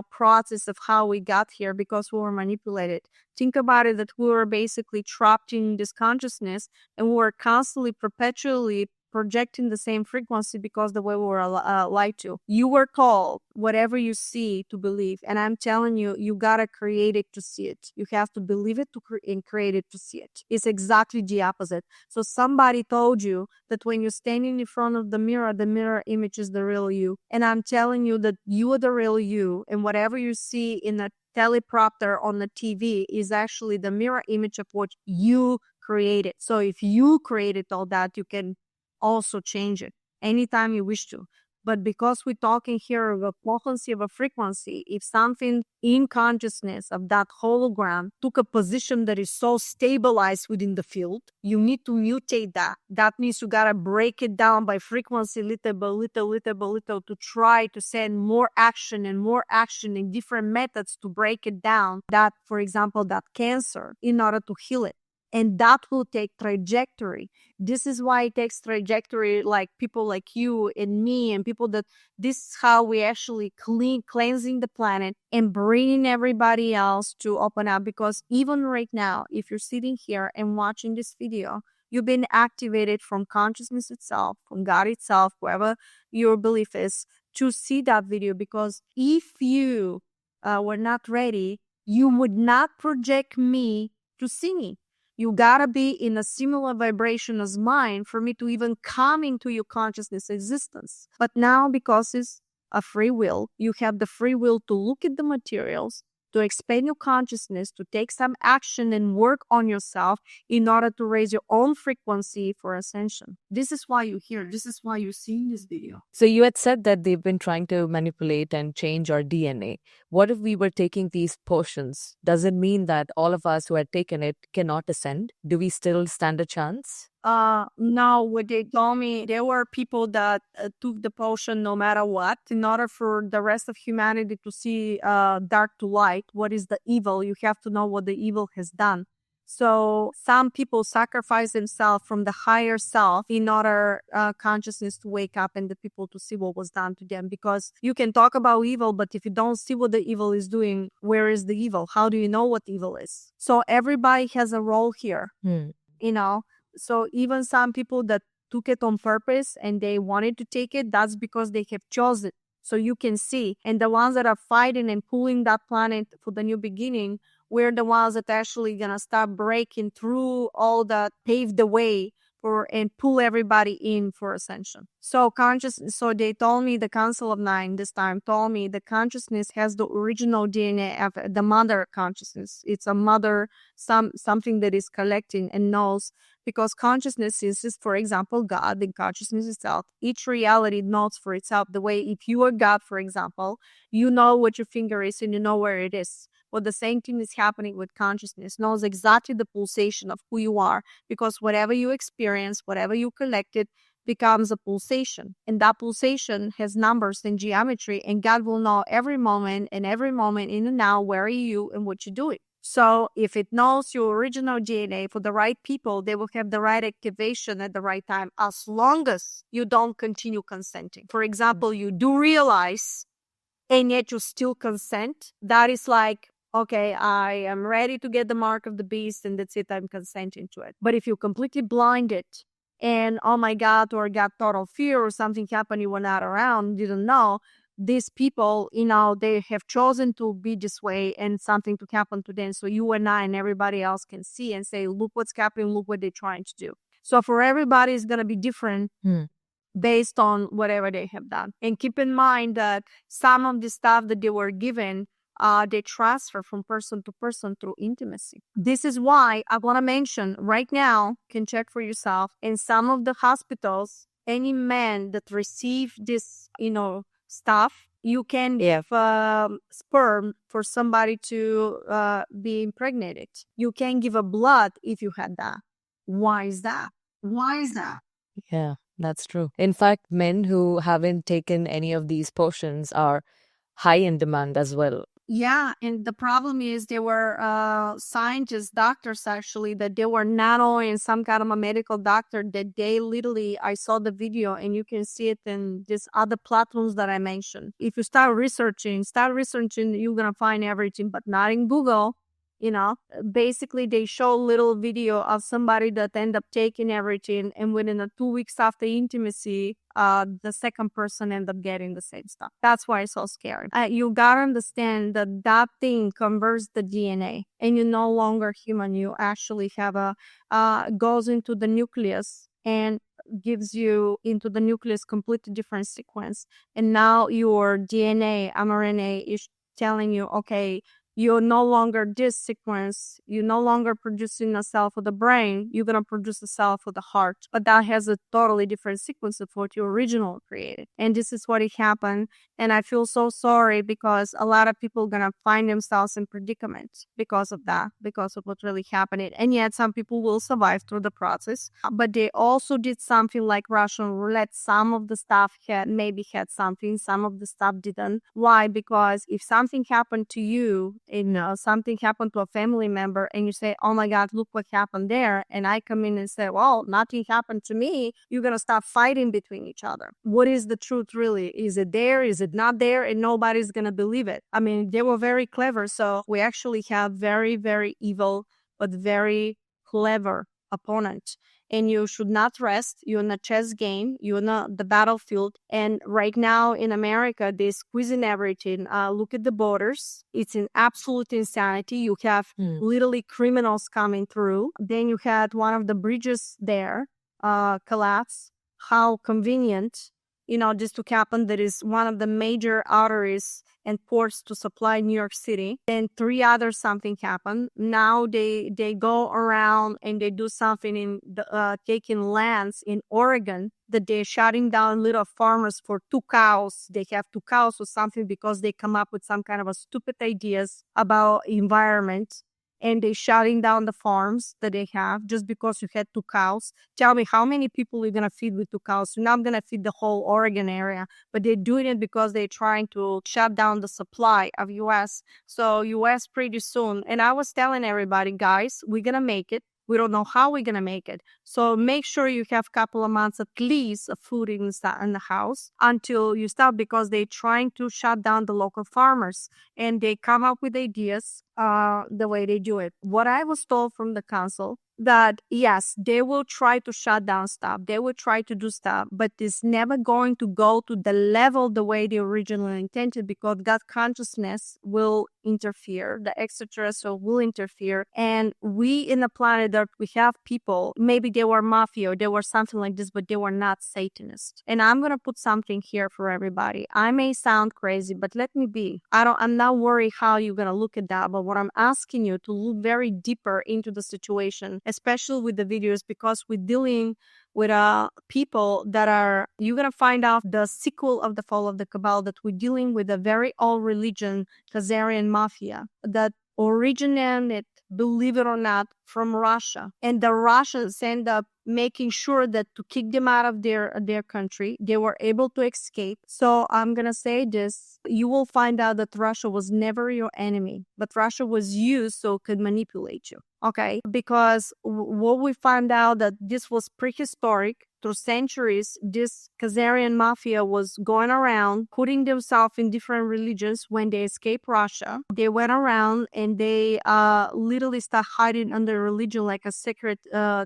process of how we got here, because we were manipulated. Think about it, that we were basically trapped in this consciousness, and we were constantly, perpetually projecting the same frequency because the way we were lied to. You were told whatever you see to believe. And I'm telling you, you got to create it to see it. You have to believe it and create it to see it. It's exactly the opposite. So somebody told you that when you're standing in front of the mirror image is the real you. And I'm telling you that you are the real you. And whatever you see in the teleprompter on the TV is actually the mirror image of what you created. So if you created all that, you can also change it anytime you wish to. But because we're talking here of a potency of a frequency, if something in consciousness of that hologram took a position that is so stabilized within the field, you need to mutate that. That means you got to break it down by frequency little by little to try to send more action in different methods to break it down. That, for example, that cancer, in order to heal it. And that will take trajectory. This is why it takes trajectory, like people like you and me and people that this is how we actually cleansing the planet and bringing everybody else to open up. Because even right now, if you're sitting here and watching this video, you've been activated from consciousness itself, from God itself, wherever your belief is, to see that video. Because if you were not ready, you would not project me to see me. You gotta be in a similar vibration as mine for me to even come into your consciousness existence. But now, because it's a free will, you have the free will to look at the materials, to expand your consciousness, to take some action and work on yourself in order to raise your own frequency for ascension. This is why you're here. This is why you're seeing this video. So you had said that they've been trying to manipulate and change our DNA. What if we were taking these potions? Does it mean that all of us who had taken it cannot ascend? Do we still stand a chance? No, what they told me, there were people that took the potion no matter what, in order for the rest of humanity to see dark to light. What is the evil? You have to know what the evil has done. So some people sacrifice themselves from the higher self in order consciousness to wake up and the people to see what was done to them. Because you can talk about evil, but if you don't see what the evil is doing, where is the evil? How do you know what evil is? So everybody has a role here, So even some people that took it on purpose and they wanted to take it, that's because they have chosen. So you can see. And the ones that are fighting and pulling that planet for the new beginning, we're the ones that actually going to start breaking through all that, pave the way for and pull everybody in for ascension. So they told me, the Council of Nine this time told me the consciousness has the original DNA of the mother consciousness. It's a mother, something that is collecting and knows. Because consciousness is, for example, God, and consciousness itself. Each reality knows for itself. The way if you are God, for example, you know what your finger is and you know where it is. Well, the same thing is happening with consciousness. Knows exactly the pulsation of who you are. Because whatever you experience, whatever you collected, becomes a pulsation. And that pulsation has numbers and geometry, and God will know every moment in and now where are you and what you're doing. So if it knows your original DNA for the right people, they will have the right activation at the right time, as long as you don't continue consenting. For example, you do realize and yet you still consent. That is like, okay, I am ready to get the mark of the beast and that's it, I'm consenting to it. But if you completely blinded and oh my God, or got total fear or something happened, you were not around, didn't know, these people, they have chosen to be this way and something to happen to them. So you and I and everybody else can see and say, look what's happening, look what they're trying to do. So for everybody, it's going to be different based on whatever they have done. And keep in mind that some of the stuff that they were given, they transfer from person to person through intimacy. This is why I want to mention right now, you can check for yourself, in some of the hospitals, any man that receive this, stuff, you can give sperm for somebody to be impregnated. You can give a blood if you had that. Why is that? Yeah, that's true. In fact, men who haven't taken any of these potions are high in demand as well. Yeah, and the problem is there were scientists, doctors actually, that they were nano and some kind of a medical doctor that they literally, I saw the video and you can see it in these other platforms that I mentioned. If you start researching, you're going to find everything, but not in Google. Basically they show little video of somebody that end up taking everything, and within 2 weeks after intimacy, the second person end up getting the same stuff. That's why it's so scary. You gotta understand that thing converts the DNA, and you're no longer human. You actually have goes into the nucleus and gives you into the nucleus completely different sequence. And now your DNA, mRNA is telling you, okay, you're no longer this sequence. You're no longer producing a cell for the brain. You're going to produce a cell for the heart. But that has a totally different sequence of what you originally created. And this is what it happened. And I feel so sorry because a lot of people are going to find themselves in predicaments because of that, because of what really happened. And yet some people will survive through the process. But they also did something like Russian roulette. Some of the stuff had something. Some of the stuff didn't. Why? Because if something happened to you, something happened to a family member and you say, oh my God, look what happened there. And I come in and say, well, nothing happened to me. You're going to start fighting between each other. What is the truth really? Is it there? Is it not there? And nobody's going to believe it. I mean, they were very clever. So we actually have very, very evil, but very clever opponent. And you should not rest. You're in a chess game. You're in the battlefield. And right now in America, they're squeezing everything. Look at the borders. It's an absolute insanity. You have literally criminals coming through. Then you had one of the bridges there collapse. How convenient, this to happen. That is one of the major arteries and ports to supply New York City. Then 3 others, something happened. Now they go around and they do something in taking lands in Oregon that they're shutting down little farmers for 2 cows. They have 2 cows or something because they come up with some kind of a stupid ideas about environment. And they're shutting down the farms that they have just because you had 2 cows. Tell me, how many people you're going to feed with 2 cows? You're not going to feed the whole Oregon area, but they're doing it because they're trying to shut down the supply of U.S. So U.S. pretty soon. And I was telling everybody, guys, we're going to make it. We don't know how we're going to make it. So make sure you have a couple of months at least of food in the house until you start, because they're trying to shut down the local farmers and they come up with ideas the way they do it. What I was told from the council, that yes, they will try to shut down stuff. They will try to do stuff, but it's never going to go to the level the way they originally intended, because God consciousness will interfere. The extraterrestrial will interfere. And we in the planet Earth, we have people, maybe they were mafia or they were something like this, but they were not Satanists. And I'm going to put something here for everybody. I may sound crazy, but let me be. I'm not worried how you're going to look at that, but what I'm asking you to look very deeper into the situation, especially with the videos, because we're dealing with people that are, you're going to find out the sequel of the fall of the Cabal, that we're dealing with a very old religion, Khazarian mafia, that originated, believe it or not, from Russia. And the Russians end up making sure that to kick them out of their country, they were able to escape. So I'm going to say this, you will find out that Russia was never your enemy, but Russia was used so it could manipulate you. Okay, because what we found out that this was prehistoric. Through centuries, this Khazarian mafia was going around putting themselves in different religions. When they escaped Russia, they went around and they literally start hiding under religion like a sacred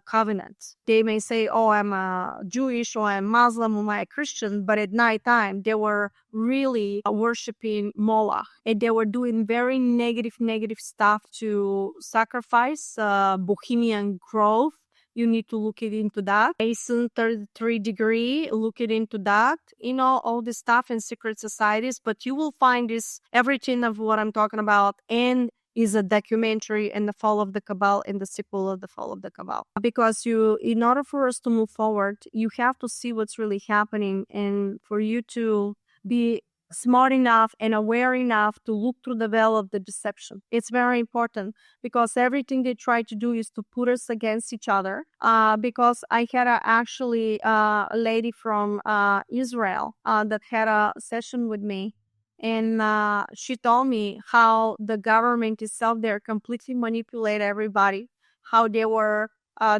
covenant. They may say, oh, I'm a Jewish or I'm Muslim or I'm a Christian, but at nighttime they were really worshiping Moloch, and they were doing very negative stuff to sacrifice Bohemian Grove. You need to look it into that. Mason 33 degree, look it into that. All this stuff in secret societies, but you will find this, everything of what I'm talking about, and is a documentary in the fall of the Cabal and the sequel of the fall of the Cabal. Because in order for us to move forward, you have to see what's really happening, and for you to be smart enough and aware enough to look through the veil of the deception. It's very important, because everything they try to do is to put us against each other. Because I had a lady from Israel that had a session with me, and she told me how the government itself, they're completely manipulate everybody, how they were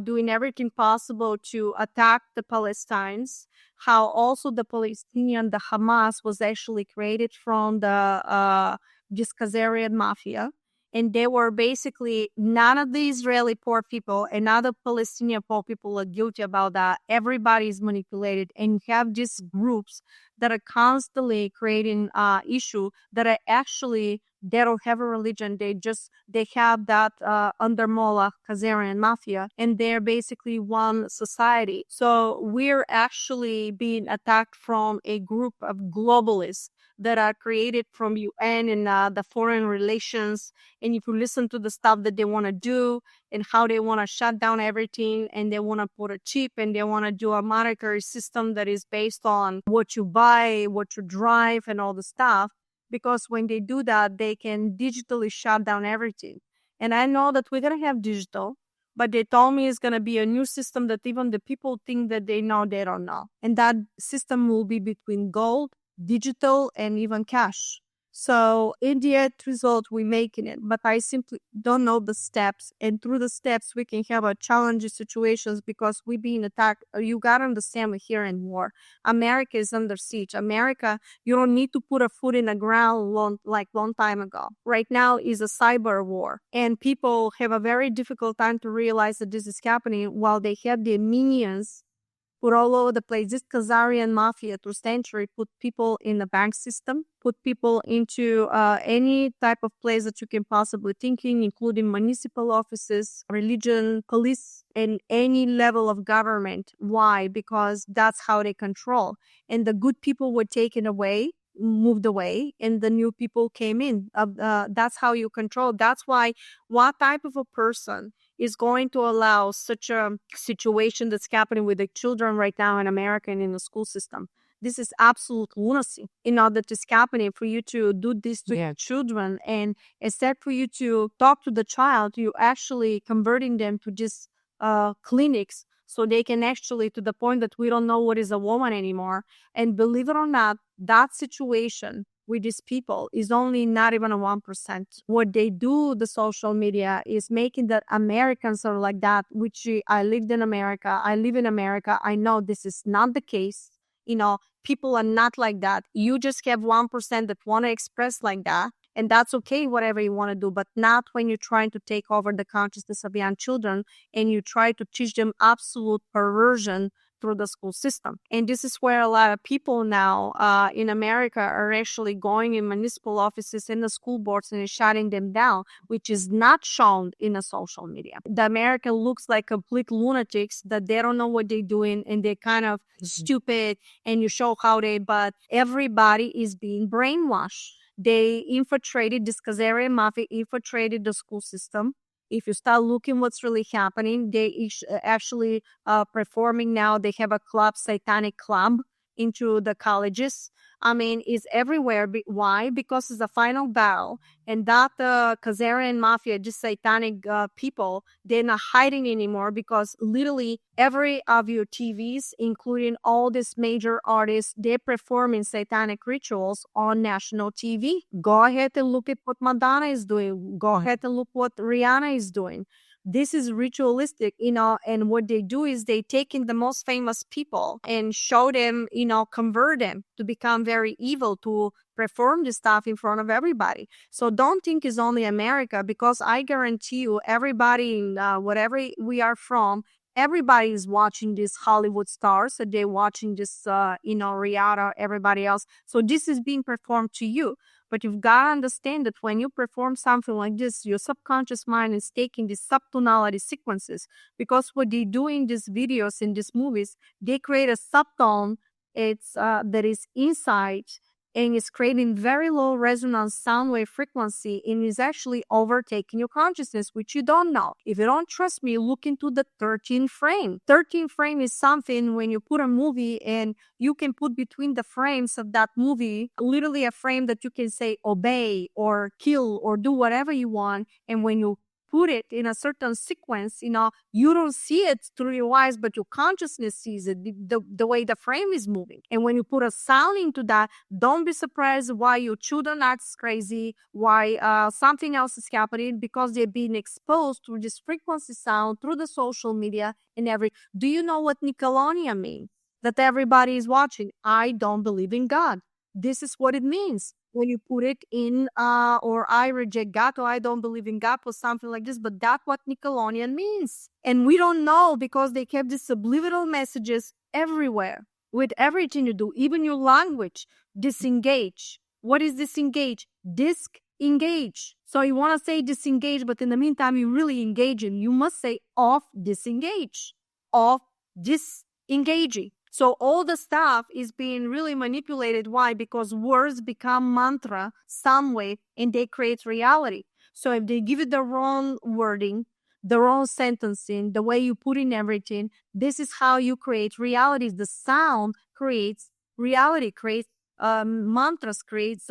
doing everything possible to attack the Palestinians, how also the Palestinian, the Hamas, was actually created from the this Khazarian mafia. And they were basically, none of the Israeli poor people and none of the Palestinian poor people are guilty about that. Everybody is manipulated. And you have these groups that are constantly creating issue that are actually, they don't have a religion. They have that under Moloch, Khazarian mafia, and they're basically one society. So we're actually being attacked from a group of globalists that are created from UN and the foreign relations. And if you listen to the stuff that they want to do and how they want to shut down everything, and they want to put a chip, and they want to do a monetary system that is based on what you buy, what you drive, and all the stuff. Because when they do that, they can digitally shut down everything. And I know that we're going to have digital, but they told me it's going to be a new system that even the people think that they know, they don't know. And that system will be between gold, digital, and even cash. So in the end result, we're making it, but I simply don't know the steps. And through the steps, we can have a challenging situations, because we're being attacked. You got to understand, we're here in war. America is under siege. America, you don't need to put a foot in the ground long time ago. Right now is a cyber war. And people have a very difficult time to realize that this is happening, while they have the minions put all over the place. This Khazarian mafia through century put people in the bank system, put people into any type of place that you can possibly think in, including municipal offices, religion, police, and any level of government. Why? Because that's how they control. And the good people were taken away, moved away, and the new people came in. That's how you control. That's why what type of a person is going to allow such a situation that's happening with the children right now in America and in the school system. This is absolute lunacy. That is happening, for you to do this to your children, and instead for you to talk to the child, you actually converting them to these clinics, so they can actually, to the point that we don't know what is a woman anymore. And believe it or not, that situation with these people is only not even a 1%. What they do, the social media, is making that Americans are like that, which I lived in America. I live in America. I know this is not the case. People are not like that. You just have 1% that want to express like that. And that's okay, whatever you want to do, but not when you're trying to take over the consciousness of young children and you try to teach them absolute perversion through the school system. And this is where a lot of people now in America are actually going in municipal offices in the school boards and shutting them down, which is not shown in the social media. The American looks like complete lunatics, that they don't know what they're doing and they're kind of stupid, and you show how but everybody is being brainwashed. They infiltrated, this Khazarian mafia infiltrated the school system. If you start looking what's really happening, they actually performing now. They have a club, Satanic club, into the colleges. I mean, it's everywhere. Why? Because it's the final battle. And that Khazarian mafia, just satanic people, they're not hiding anymore, because literally every of your TVs, including all these major artists, they're performing satanic rituals on national TV. Go ahead and look at what Madonna is doing. Go ahead and look what Rihanna is doing. This is ritualistic, and what they do is they take in the most famous people and show them, convert them to become very evil, to perform this stuff in front of everybody. So don't think it's only America, because I guarantee you, everybody in whatever we are from, everybody is watching these Hollywood stars. So they're watching this, Rihanna, everybody else. So this is being performed to you. But you've got to understand that when you perform something like this, your subconscious mind is taking these subtonality sequences, because what they do in these videos, in these movies, they create a subtone that is inside, and it's creating very low resonance sound wave frequency, and is actually overtaking your consciousness, which you don't know. If you don't trust me, look into the 13th frame. 13th frame is something when you put a movie, and you can put between the frames of that movie literally a frame that you can say obey or kill or do whatever you want. And when you put it in a certain sequence, you don't see it through your eyes, but your consciousness sees it, the way the frame is moving. And when you put a sound into that, don't be surprised why your children act crazy, why something else is happening, because they're being exposed to this frequency sound through the social media and Do you know what Nickelodeon means? That everybody is watching. I don't believe in God. This is what it means. When you put it in, or I reject God, or I don't believe in God, or something like this, but that's what Nickelodeon means. And we don't know, because they kept these subliminal messages everywhere with everything you do, even your language. Disengage. What is disengage? Disengage. So you want to say disengage, but in the meantime, you really engaging. You must say off, disengage. Off, disengaging. So all the stuff is being really manipulated. Why? Because words become mantra some way, and they create reality. So if they give it the wrong wording, the wrong sentencing, the way you put in everything, this is how you create reality. The sound creates reality, creates mantras, creates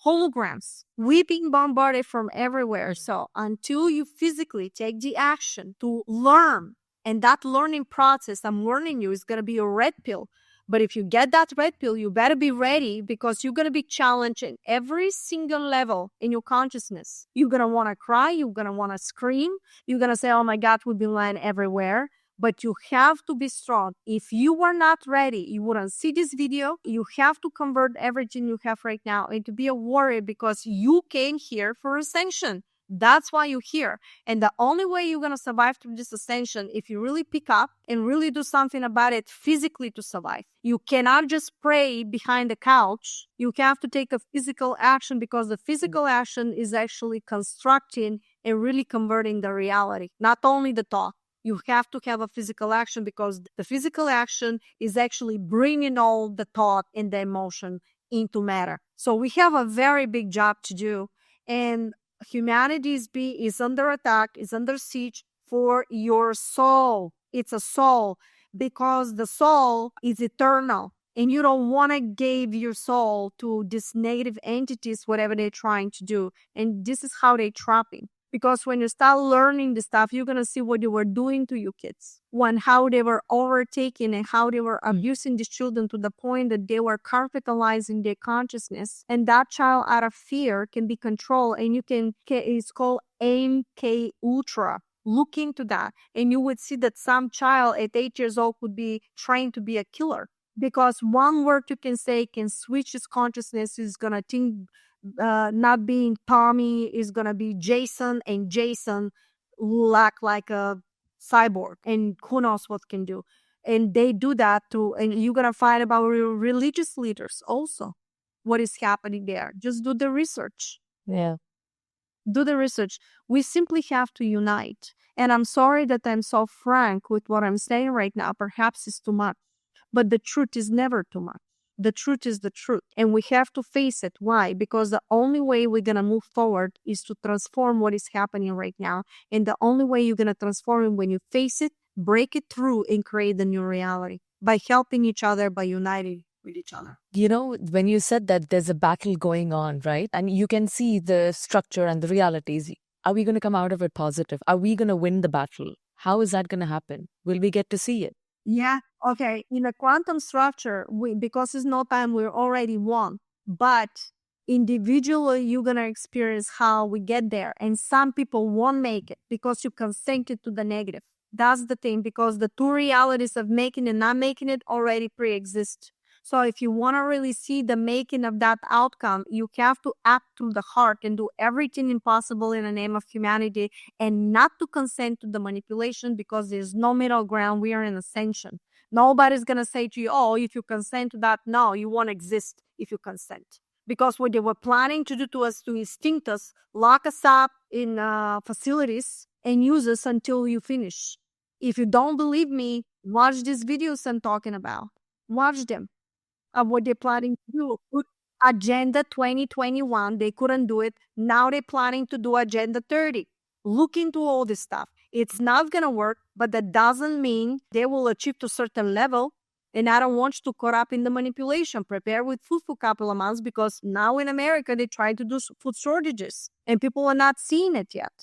holograms. We've been bombarded from everywhere. So until you physically take the action to learn, and that learning process, I'm warning you, is going to be a red pill. But if you get that red pill, you better be ready, because you're going to be challenged in every single level in your consciousness. You're going to want to cry. You're going to want to scream. You're going to say, oh my God, we've been lying everywhere. But you have to be strong. If you were not ready, you wouldn't see this video. You have to convert everything you have right now into be a warrior, because you came here for ascension. That's why you're here. And the only way you're going to survive through this ascension, if you really pick up and really do something about it physically to survive. You cannot just pray behind the couch. You have to take a physical action, because the physical action is actually constructing and really converting the reality, not only the thought. You have to have a physical action, because the physical action is actually bringing all the thought and the emotion into matter. So we have a very big job to do. And humanity is under attack, is under siege for your soul. It's a soul, because the soul is eternal, and you don't want to give your soul to these negative entities, whatever they're trying to do. And this is how they're trapping. Because when you start learning the stuff, you're going to see what they were doing to your kids. How they were overtaking and how they were abusing these children to the point that they were capitalizing their consciousness. And that child, out of fear, can be controlled. And it's called MK Ultra. Look into that. And you would see that some child at 8 years old could be trained to be a killer. Because one word you can say can switch his consciousness. Is going to think, not being Tommy, is going to be Jason, and Jason act like a cyborg, and who knows what can do. And they do that too. And you're going to find about religious leaders also, what is happening there. Just do the research. Yeah. Do the research. We simply have to unite. And I'm sorry that I'm so frank with what I'm saying right now. Perhaps it's too much. But the truth is never too much. The truth is the truth. And we have to face it. Why? Because the only way we're going to move forward is to transform what is happening right now. And the only way you're going to transform it when you face it, break it through, and create the new reality. By helping each other, by uniting with each other. You know, when you said that there's a battle going on, right? And you can see the structure and the realities. Are we going to come out of it positive? Are we going to win the battle? How is that going to happen? Will we get to see it? Yeah. Okay. In a quantum structure, because it's no time, we're already won. But individually, you're going to experience how we get there. And some people won't make it because you consented to the negative. That's the thing, because the two realities of making and not making it already pre-exist. So if you want to really see the making of that outcome, you have to act through the heart and do everything impossible in the name of humanity and not to consent to the manipulation, because there's no middle ground. We are in ascension. Nobody's going to say to you, oh, if you consent to that, no, you won't exist if you consent. Because what they were planning to do to us, to instinct us, lock us up in facilities and use us until you finish. If you don't believe me, watch these videos I'm talking about. Watch them of what they're planning to do. Agenda 2021, they couldn't do it. Now they're planning to do Agenda 30. Look into all this stuff. It's not going to work, but that doesn't mean they will achieve to a certain level. And I don't want you to caught up in the manipulation. Prepare with food for a couple of months, because now in America, they try to do food shortages and people are not seeing it yet.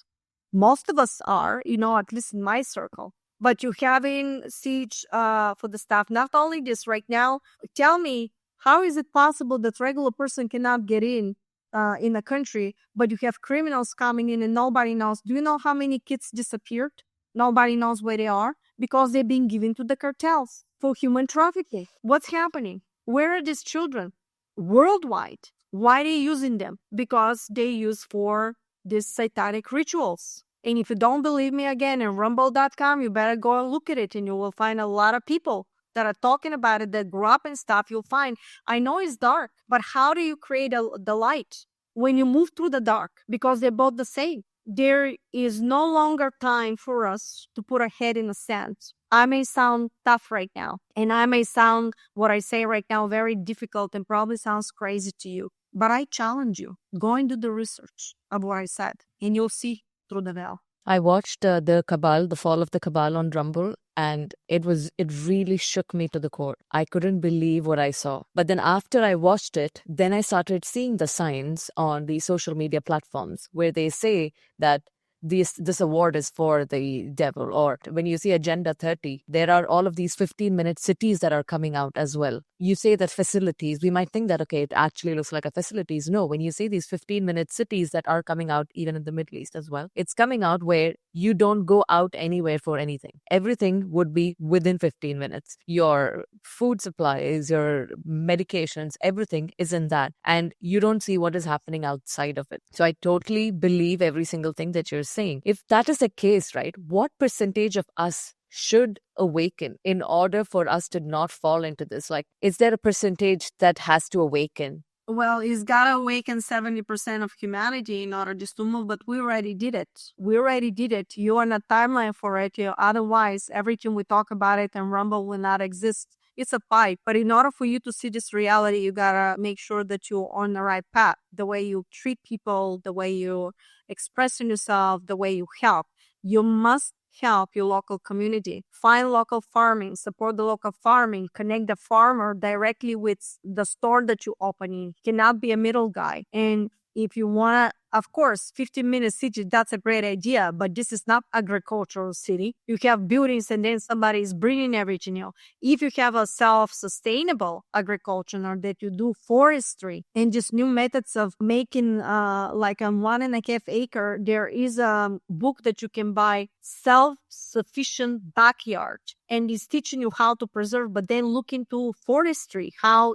Most of us are, at least in my circle. But you having siege for the staff. Not only this, right now, tell me, how is it possible that regular person cannot get in the country, but you have criminals coming in and nobody knows? Do you know how many kids disappeared? Nobody knows where they are because they're being given to the cartels for human trafficking. What's happening? Where are these children? Worldwide. Why are they using them? Because they use for these satanic rituals. And if you don't believe me, again, in rumble.com, you better go and look at it, and you will find a lot of people that are talking about it, that grew up and stuff. You'll find, I know it's dark, but how do you create the light when you move through the dark? Because they're both the same. There is no longer time for us to put our head in the sand. I may sound tough right now, and I may sound, what I say right now, very difficult and probably sounds crazy to you. But I challenge you, go and do the research of what I said, and you'll see through the veil. I watched the Cabal, the fall of the Cabal on Rumble, and it really shook me to the core. I couldn't believe what I saw. But then after I watched it, then I started seeing the signs on the social media platforms where they say that this award is for the devil. Or when you see Agenda 30, there are all of these 15-minute cities that are coming out as well. You say that facilities, we might think that, okay, it actually looks like a facilities. No, when you see these 15-minute cities that are coming out even in the Middle East as well, it's coming out where you don't go out anywhere for anything. Everything would be within 15 minutes. Your food supplies, your medications, everything is in that. And you don't see what is happening outside of it. So I totally believe every single thing that you're saying. If that is the case, right, what percentage of us should awaken in order for us to not fall into this? Like, is there a percentage that has to awaken? Well, it's got to awaken 70% of humanity in order just to move, but we already did it. You're on a timeline for it. Otherwise, everything we talk about it and Rumble will not exist. It's a fight. But in order for you to see this reality, you got to make sure that you're on the right path. The way you treat people, the way you express yourself, the way you help. You must help your local community. Find local farming, support the local farming, connect the farmer directly with the store that you're opening. Cannot be a middle guy. And if you want to, of course, 15-minute city, that's a great idea, but this is not agricultural city. You have buildings and then somebody is bringing everything. If you have a self-sustainable agriculture, or that you do forestry and just new methods of making like a 1.5 acre, there is a book that you can buy, Self-Sufficient Backyard. And it's teaching you how to preserve, but then look into forestry, how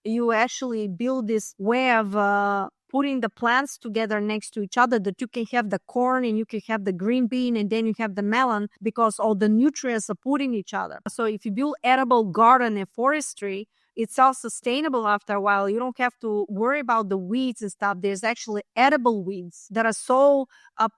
you actually build this way of putting the plants together next to each other, that you can have the corn and you can have the green bean and then you have the melon, because all the nutrients are put in each other. So if you build edible garden and forestry, it's self-sustainable after a while. You don't have to worry about the weeds and stuff. There's actually edible weeds that are so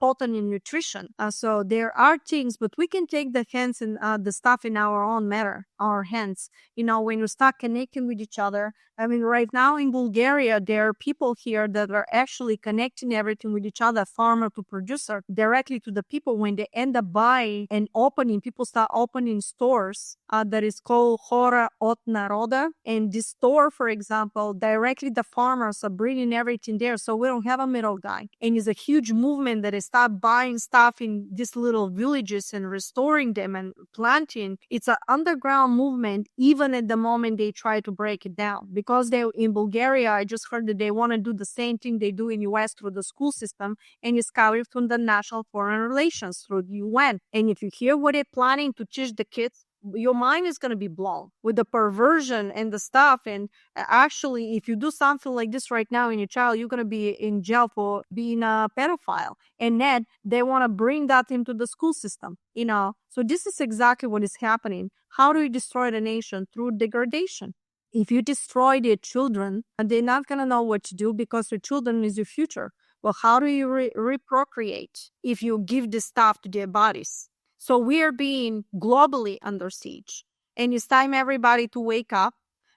potent in nutrition. So there are things, but we can take the hands and the stuff in our own matter, our hands. When you start connecting with each other. I mean, right now in Bulgaria, there are people here that are actually connecting everything with each other, farmer to producer, directly to the people. When they end up buying and opening, people start opening stores that is called Hora od Naroda. And this store, for example, directly the farmers are bringing everything there. So we don't have a middle guy. And it's a huge movement that is start buying stuff in these little villages and restoring them and planting. It's an underground movement, even at the moment they try to break it down. Because they in Bulgaria, I just heard that they want to do the same thing they do in US through the school system, and it's coming from the National Foreign Relations through the UN. And if you hear what they're planning to teach the kids, your mind is going to be blown with the perversion and the stuff. And actually, if you do something like this right now in your child, you're going to be in jail for being a pedophile. And then they want to bring that into the school system, you know. So this is exactly what is happening. How do you destroy the nation? Through degradation. If you destroy their children, they're not going to know what to do because your children is your future. Well, how do you reprocreate if you give this stuff to their bodies? So we are being globally under siege. And it's time everybody to wake up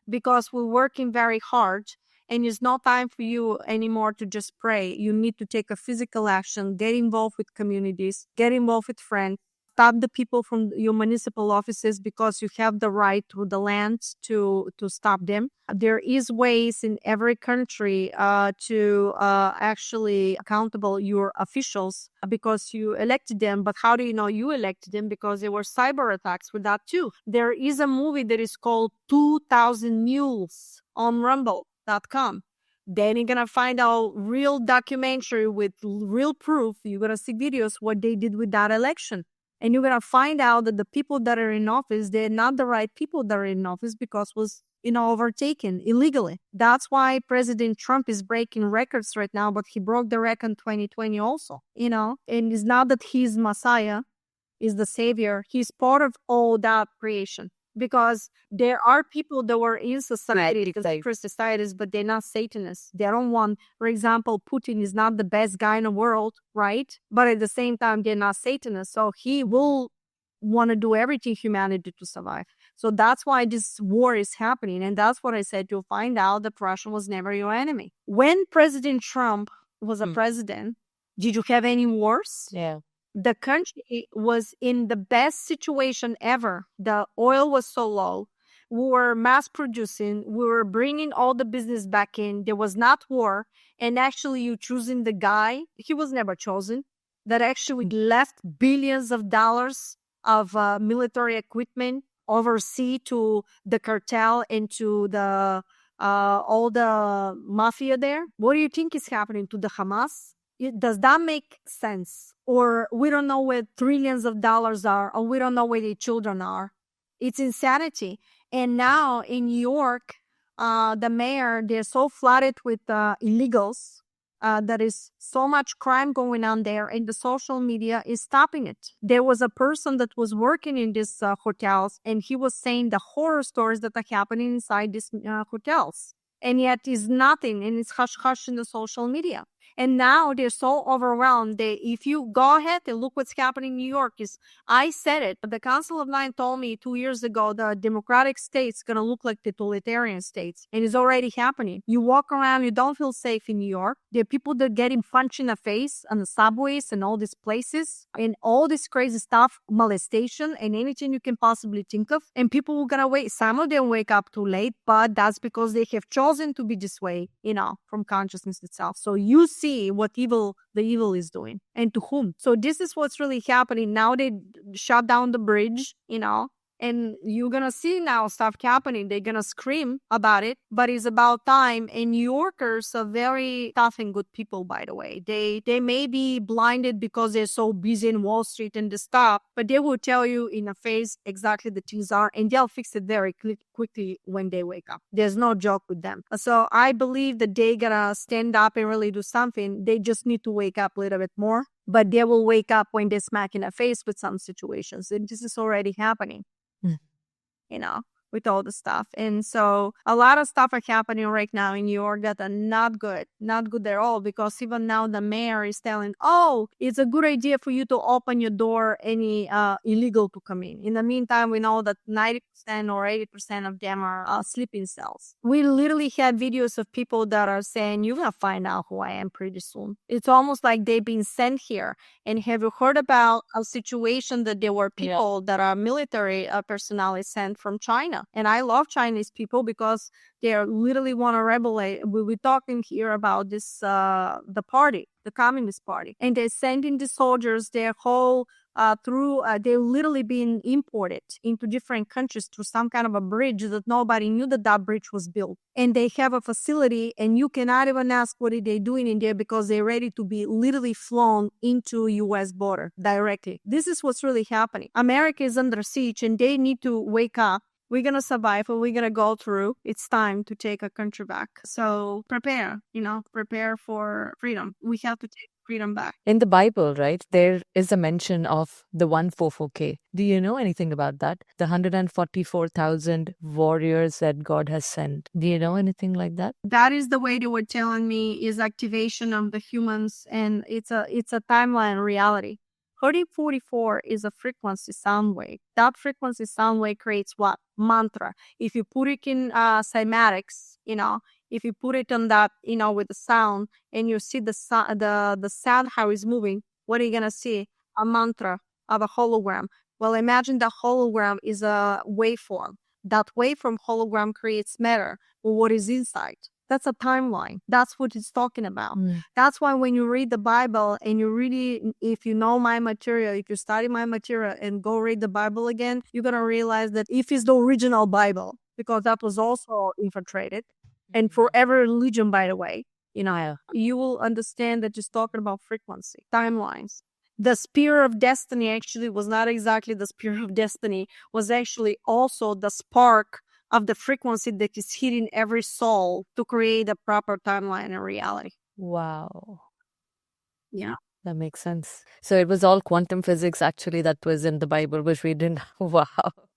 because we're working very hard. And it's not time for you anymore to just pray. You need to take a physical action, get involved with communities, get involved with friends. Stop the people from your municipal offices because you have the right through the land to stop them. There is ways in every country to actually accountable your officials because you elected them. But how do you know you elected them? Because there were cyber attacks with that too. There is a movie that is called 2000 Mules on Rumble.com. Then you're going to find out real documentary with real proof. You're going to see videos what they did with that election. And you're going to find out that the people that are in office, they're not the right people that are in office because was, overtaken illegally. That's why President Trump is breaking records right now, but he broke the record in 2020 also, And it's not that he's Messiah, is the savior. He's part of all that creation. Because there are people that were in society, societies, but they're not Satanists. They don't want, for example, Putin is not the best guy in the world, right? But at the same time, they're not Satanists. So he will want to do everything humanity to survive. So that's why this war is happening. And that's what I said. You'll find out that Russia was never your enemy. When President Trump was a president, did you have any wars? Yeah. The country was in the best situation ever. The oil was so low. We were mass producing. We were bringing all the business back in. There was not war. And actually, you choosing the guy, he was never chosen, that actually left billions of dollars of military equipment overseas to the cartel and to the all the mafia there. What do you think is happening to the Hamas? Does that make sense? Or we don't know where trillions of dollars are, or we don't know where the children are. It's insanity. And now in New York, the mayor, they're so flooded with illegals. There is so much crime going on there, and the social media is stopping it. There was a person that was working in these hotels, and he was saying the horror stories that are happening inside these hotels. And yet it's nothing, and it's hush-hush in the social media. And now they're so overwhelmed. If you go ahead and look what's happening in New York, I said it, but the Council of Nine told me 2 years ago the democratic state's going to look like totalitarian states. And it's already happening. You walk around, you don't feel safe in New York. There are people that get punched in the face on the subways and all these places and all this crazy stuff, molestation and anything you can possibly think of. And people are going to wait. Some of them wake up too late, but that's because they have chosen to be this way, from consciousness itself. So you see what the evil is doing and to whom. So this is what's really happening. Now they shut down the bridge, and you're going to see now stuff happening. They're going to scream about it, but it's about time. And New Yorkers are very tough and good people, by the way. They may be blinded because they're so busy in Wall Street and the stuff, but they will tell you in the face exactly the things are, and they'll fix it very quickly when they wake up. There's no joke with them. So I believe that they gotta stand up and really do something. They just need to wake up a little bit more, but they will wake up when they're smack in the face with some situations. And this is already happening. With all the stuff. And so a lot of stuff are happening right now in New York that are not good at all, because even now the mayor is telling, it's a good idea for you to open your door any illegal to come in. In the meantime, we know that 90% or 80% of them are sleeping cells. We literally had videos of people that are saying, you're going to find out who I am pretty soon. It's almost like they've been sent here. And have you heard about a situation that there were people that are military personnel sent from China China. And I love Chinese people because they literally want to rebel. We're talking here about this, the party, the Communist Party. And they're sending the soldiers, their whole they're literally being imported into different countries through some kind of a bridge that nobody knew that bridge was built. And they have a facility, and you cannot even ask what are they doing in there because they're ready to be literally flown into U.S. border directly. This is what's really happening. America is under siege, and they need to wake up. We're going to survive, and we're going to go through. It's time to take a country back. So prepare for freedom. We have to take freedom back. In the Bible, right, there is a mention of the 144K. Do you know anything about that? The 144,000 warriors that God has sent. Do you know anything like that? That is the way they were telling me is activation of the humans, and it's a timeline reality. 3044 is a frequency sound wave. That frequency sound wave creates what? Mantra. If you put it in cymatics, if you put it on that, with the sound, and you see the sound how it's moving, what are you gonna see? A mantra of a hologram. Well, imagine the hologram is a waveform. That waveform hologram creates matter. Well, what is inside? That's a timeline. That's what it's talking about. That's why when you read the Bible and you really, if you know my material, if you study my material and go read the Bible again, you're going to realize that if it's the original Bible, because that was also infiltrated, and for every religion, by the way, you will understand that it's talking about frequency, timelines. The spear of destiny actually was not exactly the spear of destiny, was actually also the spark of the frequency that is hitting every soul to create a proper timeline and reality. Wow. Yeah. That makes sense. So it was all quantum physics actually that was in the Bible, which we didn't. Wow.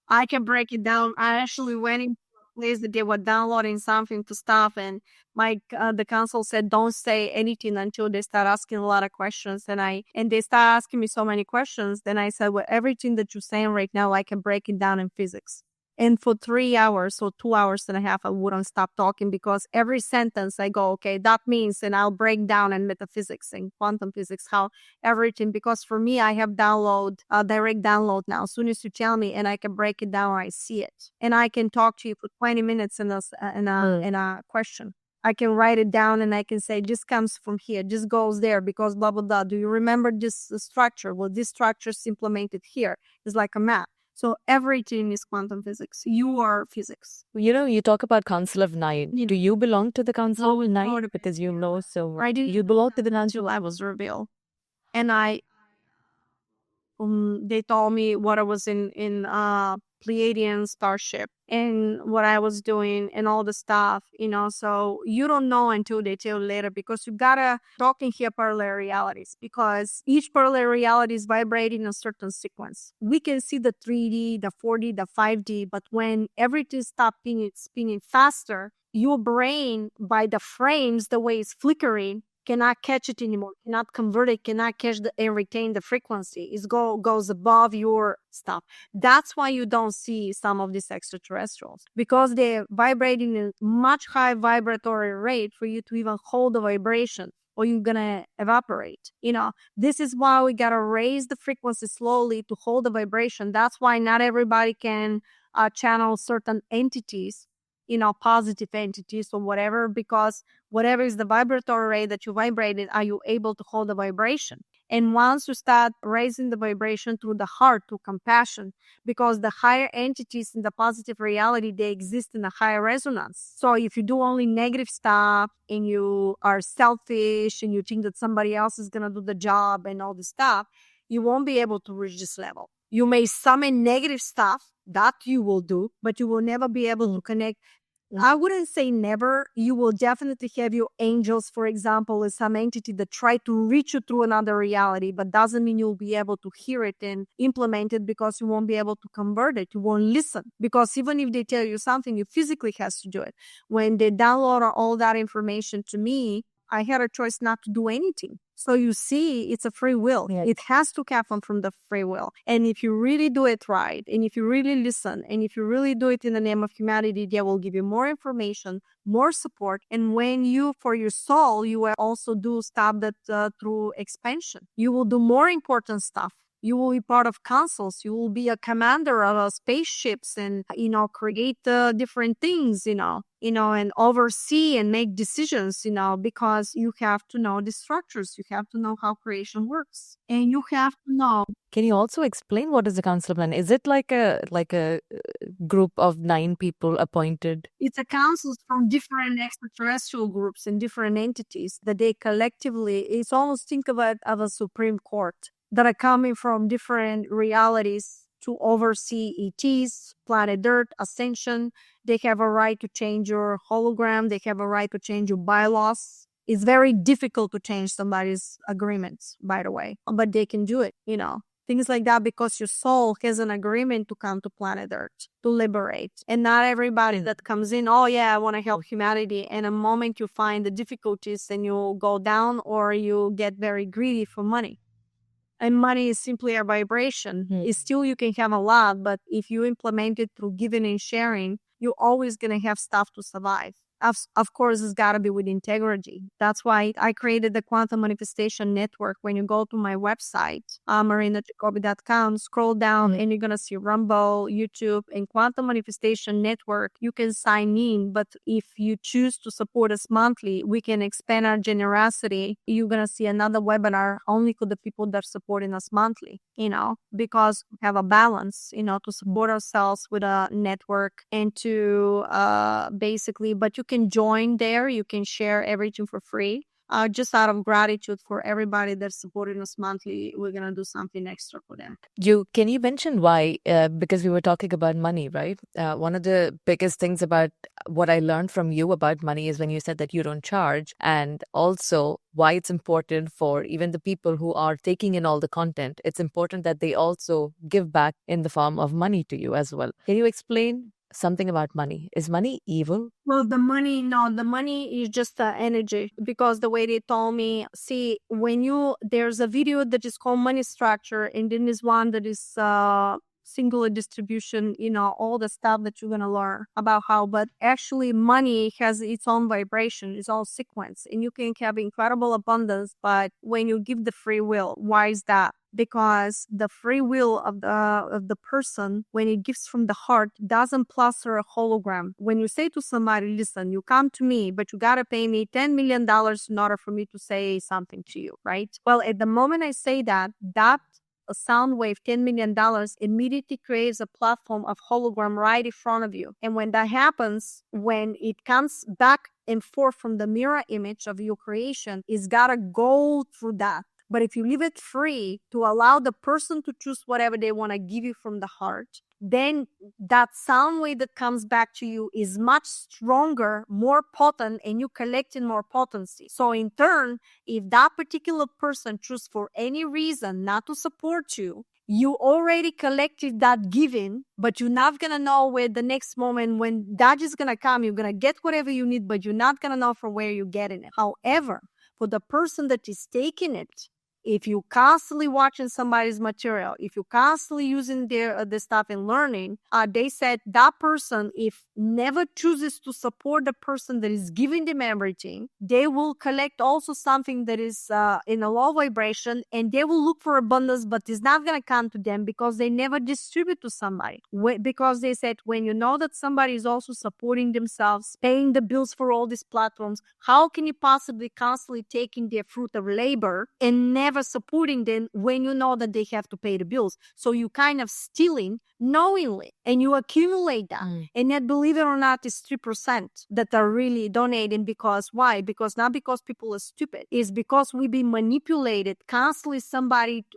I can break it down. I actually went into a place that they were downloading something to stuff, and the council said don't say anything until they start asking a lot of questions. And they start asking me so many questions. Then I said, well, everything that you're saying right now, I can break it down in physics. And for 3 hours or 2 hours and a half, I wouldn't stop talking because every sentence I go, okay, that means, and I'll break down in metaphysics and quantum physics, how everything, because for me, I have direct download now. As soon as you tell me and I can break it down, I see it. And I can talk to you for 20 minutes in a question. I can write it down and I can say, this comes from here, this goes there because blah, blah, blah. Do you remember this structure? Well, this structure is implemented here. It's like a map. So everything is quantum physics. You are physics. You talk about Council of Nine. Do you belong to the Council of Nine? Because you know so much. I do. You belong to the Council. I was revealed. And they told me what I was in Pleiadian starship and what I was doing and all the stuff, so you don't know until they tell you later because you gotta talking here parallel realities because each parallel reality is vibrating in a certain sequence. We can see the 3D, the 4D, the 5D, but when everything stops spinning faster, your brain by the frames, the way it's flickering, cannot catch it anymore, cannot convert it, cannot catch and retain the frequency. It goes above your stuff. That's why you don't see some of these extraterrestrials because they're vibrating in much high vibratory rate for you to even hold the vibration or you're gonna evaporate. This is why we gotta raise the frequency slowly to hold the vibration. That's why not everybody can channel certain entities, positive entities or whatever, because whatever is the vibratory rate that you vibrated, are you able to hold the vibration? And once you start raising the vibration through the heart, through compassion, because the higher entities in the positive reality, they exist in a higher resonance. So if you do only negative stuff and you are selfish and you think that somebody else is going to do the job and all this stuff, you won't be able to reach this level. You may summon negative stuff, that you will do, but you will never be able to connect. I wouldn't say never. You will definitely have your angels, for example, as some entity that try to reach you through another reality, but doesn't mean you'll be able to hear it and implement it because you won't be able to convert it. You won't listen because even if they tell you something, you physically has to do it. When they download all that information to me, I had a choice not to do anything. So you see, it's a free will. Yeah. It has to happen from the free will. And if you really do it right, and if you really listen, and if you really do it in the name of humanity, they will give you more information, more support. And when you, for your soul, you will also do stuff that through expansion. You will do more important stuff. You will be part of councils. You will be a commander of spaceships and, create different things, and oversee and make decisions, because you have to know the structures. You have to know how creation works. And you have to know. Can you also explain what is the council plan? Is it like a group of 9 people appointed? It's a council from different extraterrestrial groups and different entities that they collectively, it's almost think of it as a Supreme Court that are coming from different realities to oversee ETs, planet Earth, Ascension. They have a right to change your hologram. They have a right to change your bylaws. It's very difficult to change somebody's agreements, by the way, but they can do it, Things like that, because your soul has an agreement to come to planet Earth to liberate. And not everybody that comes in, oh yeah, I want to help humanity. And the moment you find the difficulties and you go down or you get very greedy for money. And money is simply a vibration. It's still, you can have a lot, but if you implement it through giving and sharing, you're always going to have stuff to survive. Of course, it's got to be with integrity. That's why I created the Quantum Manifestation Network. When you go to my website, marinajacobi.com, scroll down and you're going to see Rumble, YouTube, and Quantum Manifestation Network. You can sign in, but if you choose to support us monthly, we can expand our generosity. You're going to see another webinar only for the people that are supporting us monthly, because we have a balance, to support ourselves with a network and to basically, but you can join there. You can share everything for free. Just out of gratitude for everybody that's supporting us monthly, we're going to do something extra for them. Can you mention why? Because we were talking about money, right? One of the biggest things about what I learned from you about money is when you said that you don't charge, and also why it's important for even the people who are taking in all the content. It's important that they also give back in the form of money to you as well. Can you explain something about money? Is money evil? Well, the money is just energy, because the way they told me, see, there's a video that is called Money Structure, and then there's one that is singular distribution, all the stuff that you're going to learn about how, but actually money has its own vibration, its own sequence, and you can have incredible abundance, but when you give the free will, why is that? Because the free will of the person, when it gives from the heart, doesn't plaster a hologram. When you say to somebody, listen, you come to me, but you got to pay me $10 million in order for me to say something to you, right? Well, at the moment I say that a sound wave, $10 million, immediately creates a platform of hologram right in front of you. And when that happens, when it comes back and forth from the mirror image of your creation, it's got to go through that. But if you leave it free to allow the person to choose whatever they want to give you from the heart, then that sound wave that comes back to you is much stronger, more potent, and you collect in more potency. So in turn, if that particular person chooses for any reason not to support you, you already collected that giving, but you're not going to know where the next moment when that is going to come, you're going to get whatever you need, but you're not going to know from where you're getting it. However, for the person that is taking it, if you constantly watching somebody's material, if you constantly using their stuff and learning, they said that person, if never chooses to support the person that is giving them everything, they will collect also something that is in a low vibration, and they will look for abundance, but it's not going to come to them because they never distribute to somebody. Because they said, when you know that somebody is also supporting themselves, paying the bills for all these platforms, how can you possibly constantly taking their fruit of labor and never supporting them when you know that they have to pay the bills? So you kind of stealing knowingly, and you accumulate that. And yet, believe it or not, it's 3% that are really donating. Because why? Because not because people are stupid. It's because we've been manipulated constantly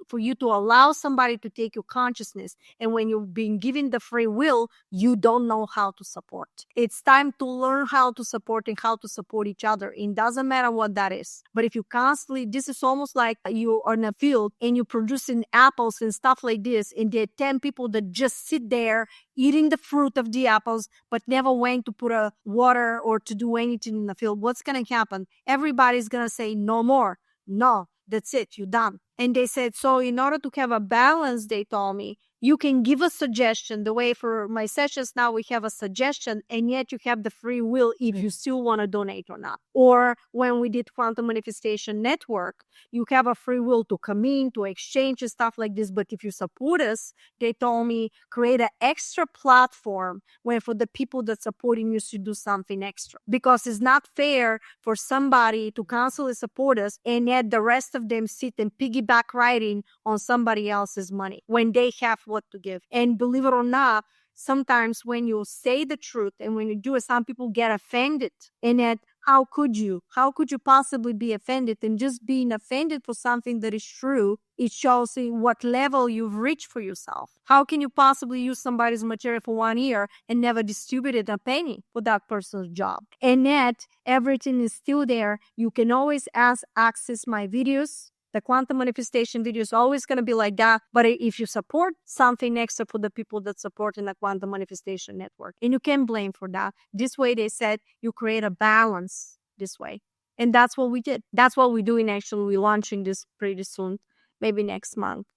for you to allow somebody to take your consciousness. And when you've been given the free will, you don't know how to support. It's time to learn how to support and how to support each other. It doesn't matter what that is. But if you constantly, this is almost like you are in a field and you're producing apples and stuff like this, and there are 10 people that just sit there eating the fruit of the apples, but never went to put a water or to do anything in the field. What's going to happen? Everybody's going to say, no more. No, that's it. You're done. And they said, so in order to have a balance, they told me, you can give a suggestion. The way for my sessions now, we have a suggestion, and yet you have the free will if you still want to donate or not. Or when we did Quantum Manifestation Network, you have a free will to come in, to exchange and stuff like this. But if you support us, they told me, create an extra platform where for the people that supporting you should do something extra. Because it's not fair for somebody to constantly support us and yet the rest of them sit and piggyback riding on somebody else's money when they have what to give. And believe it or not, sometimes when you say the truth and when you do it, some people get offended. And yet, how could you? How could you possibly be offended? And just being offended for something that is true, it shows in what level you've reached for yourself. How can you possibly use somebody's material for 1 year and never distributed a penny for that person's job? And yet, everything is still there. You can always access my videos. The quantum manifestation video is always going to be like that. But if you support something extra for the people that support in the quantum manifestation network, and you can blame for that. This way, they said, you create a balance this way. And that's what we did. That's what we're doing, actually. We're launching this pretty soon, maybe next month,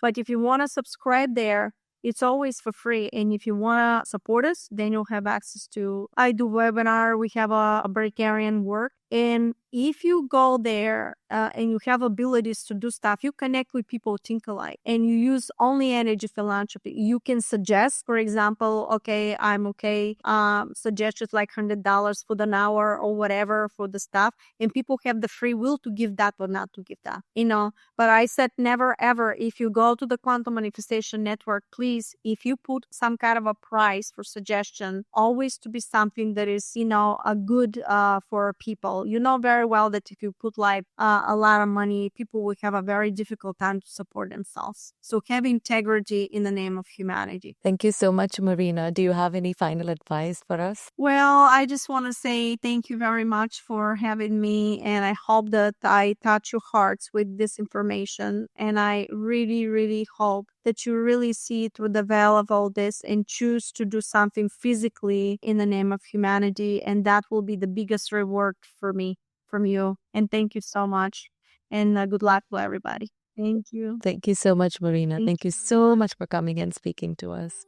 But if you want to subscribe there, it's always for free. And if you want to support us, then you'll have access to, I do webinar. We have a Breakarian work. And if you go there and you have abilities to do stuff, you connect with people who think alike and you use only energy philanthropy. You can suggest, for example, okay, I'm okay, suggestions like $100 for an hour or whatever for the stuff. And people have the free will to give that or not to give that, But I said never, ever, if you go to the Quantum Manifestation Network, please, if you put some kind of a price for suggestion, always to be something that is, a good for people. You know very well that if you put a lot of money, people will have a very difficult time to support themselves. So have integrity in the name of humanity. Thank you so much, Marina. Do you have any final advice for us? Well, I just want to say thank you very much for having me. And I hope that I touch your hearts with this information. And I really, really hope that you really see through the veil of all this and choose to do something physically in the name of humanity. And that will be the biggest reward for me from you. And thank you so much. And good luck to everybody. Thank you. Thank you so much, Marina. Thank you so much for coming and speaking to us.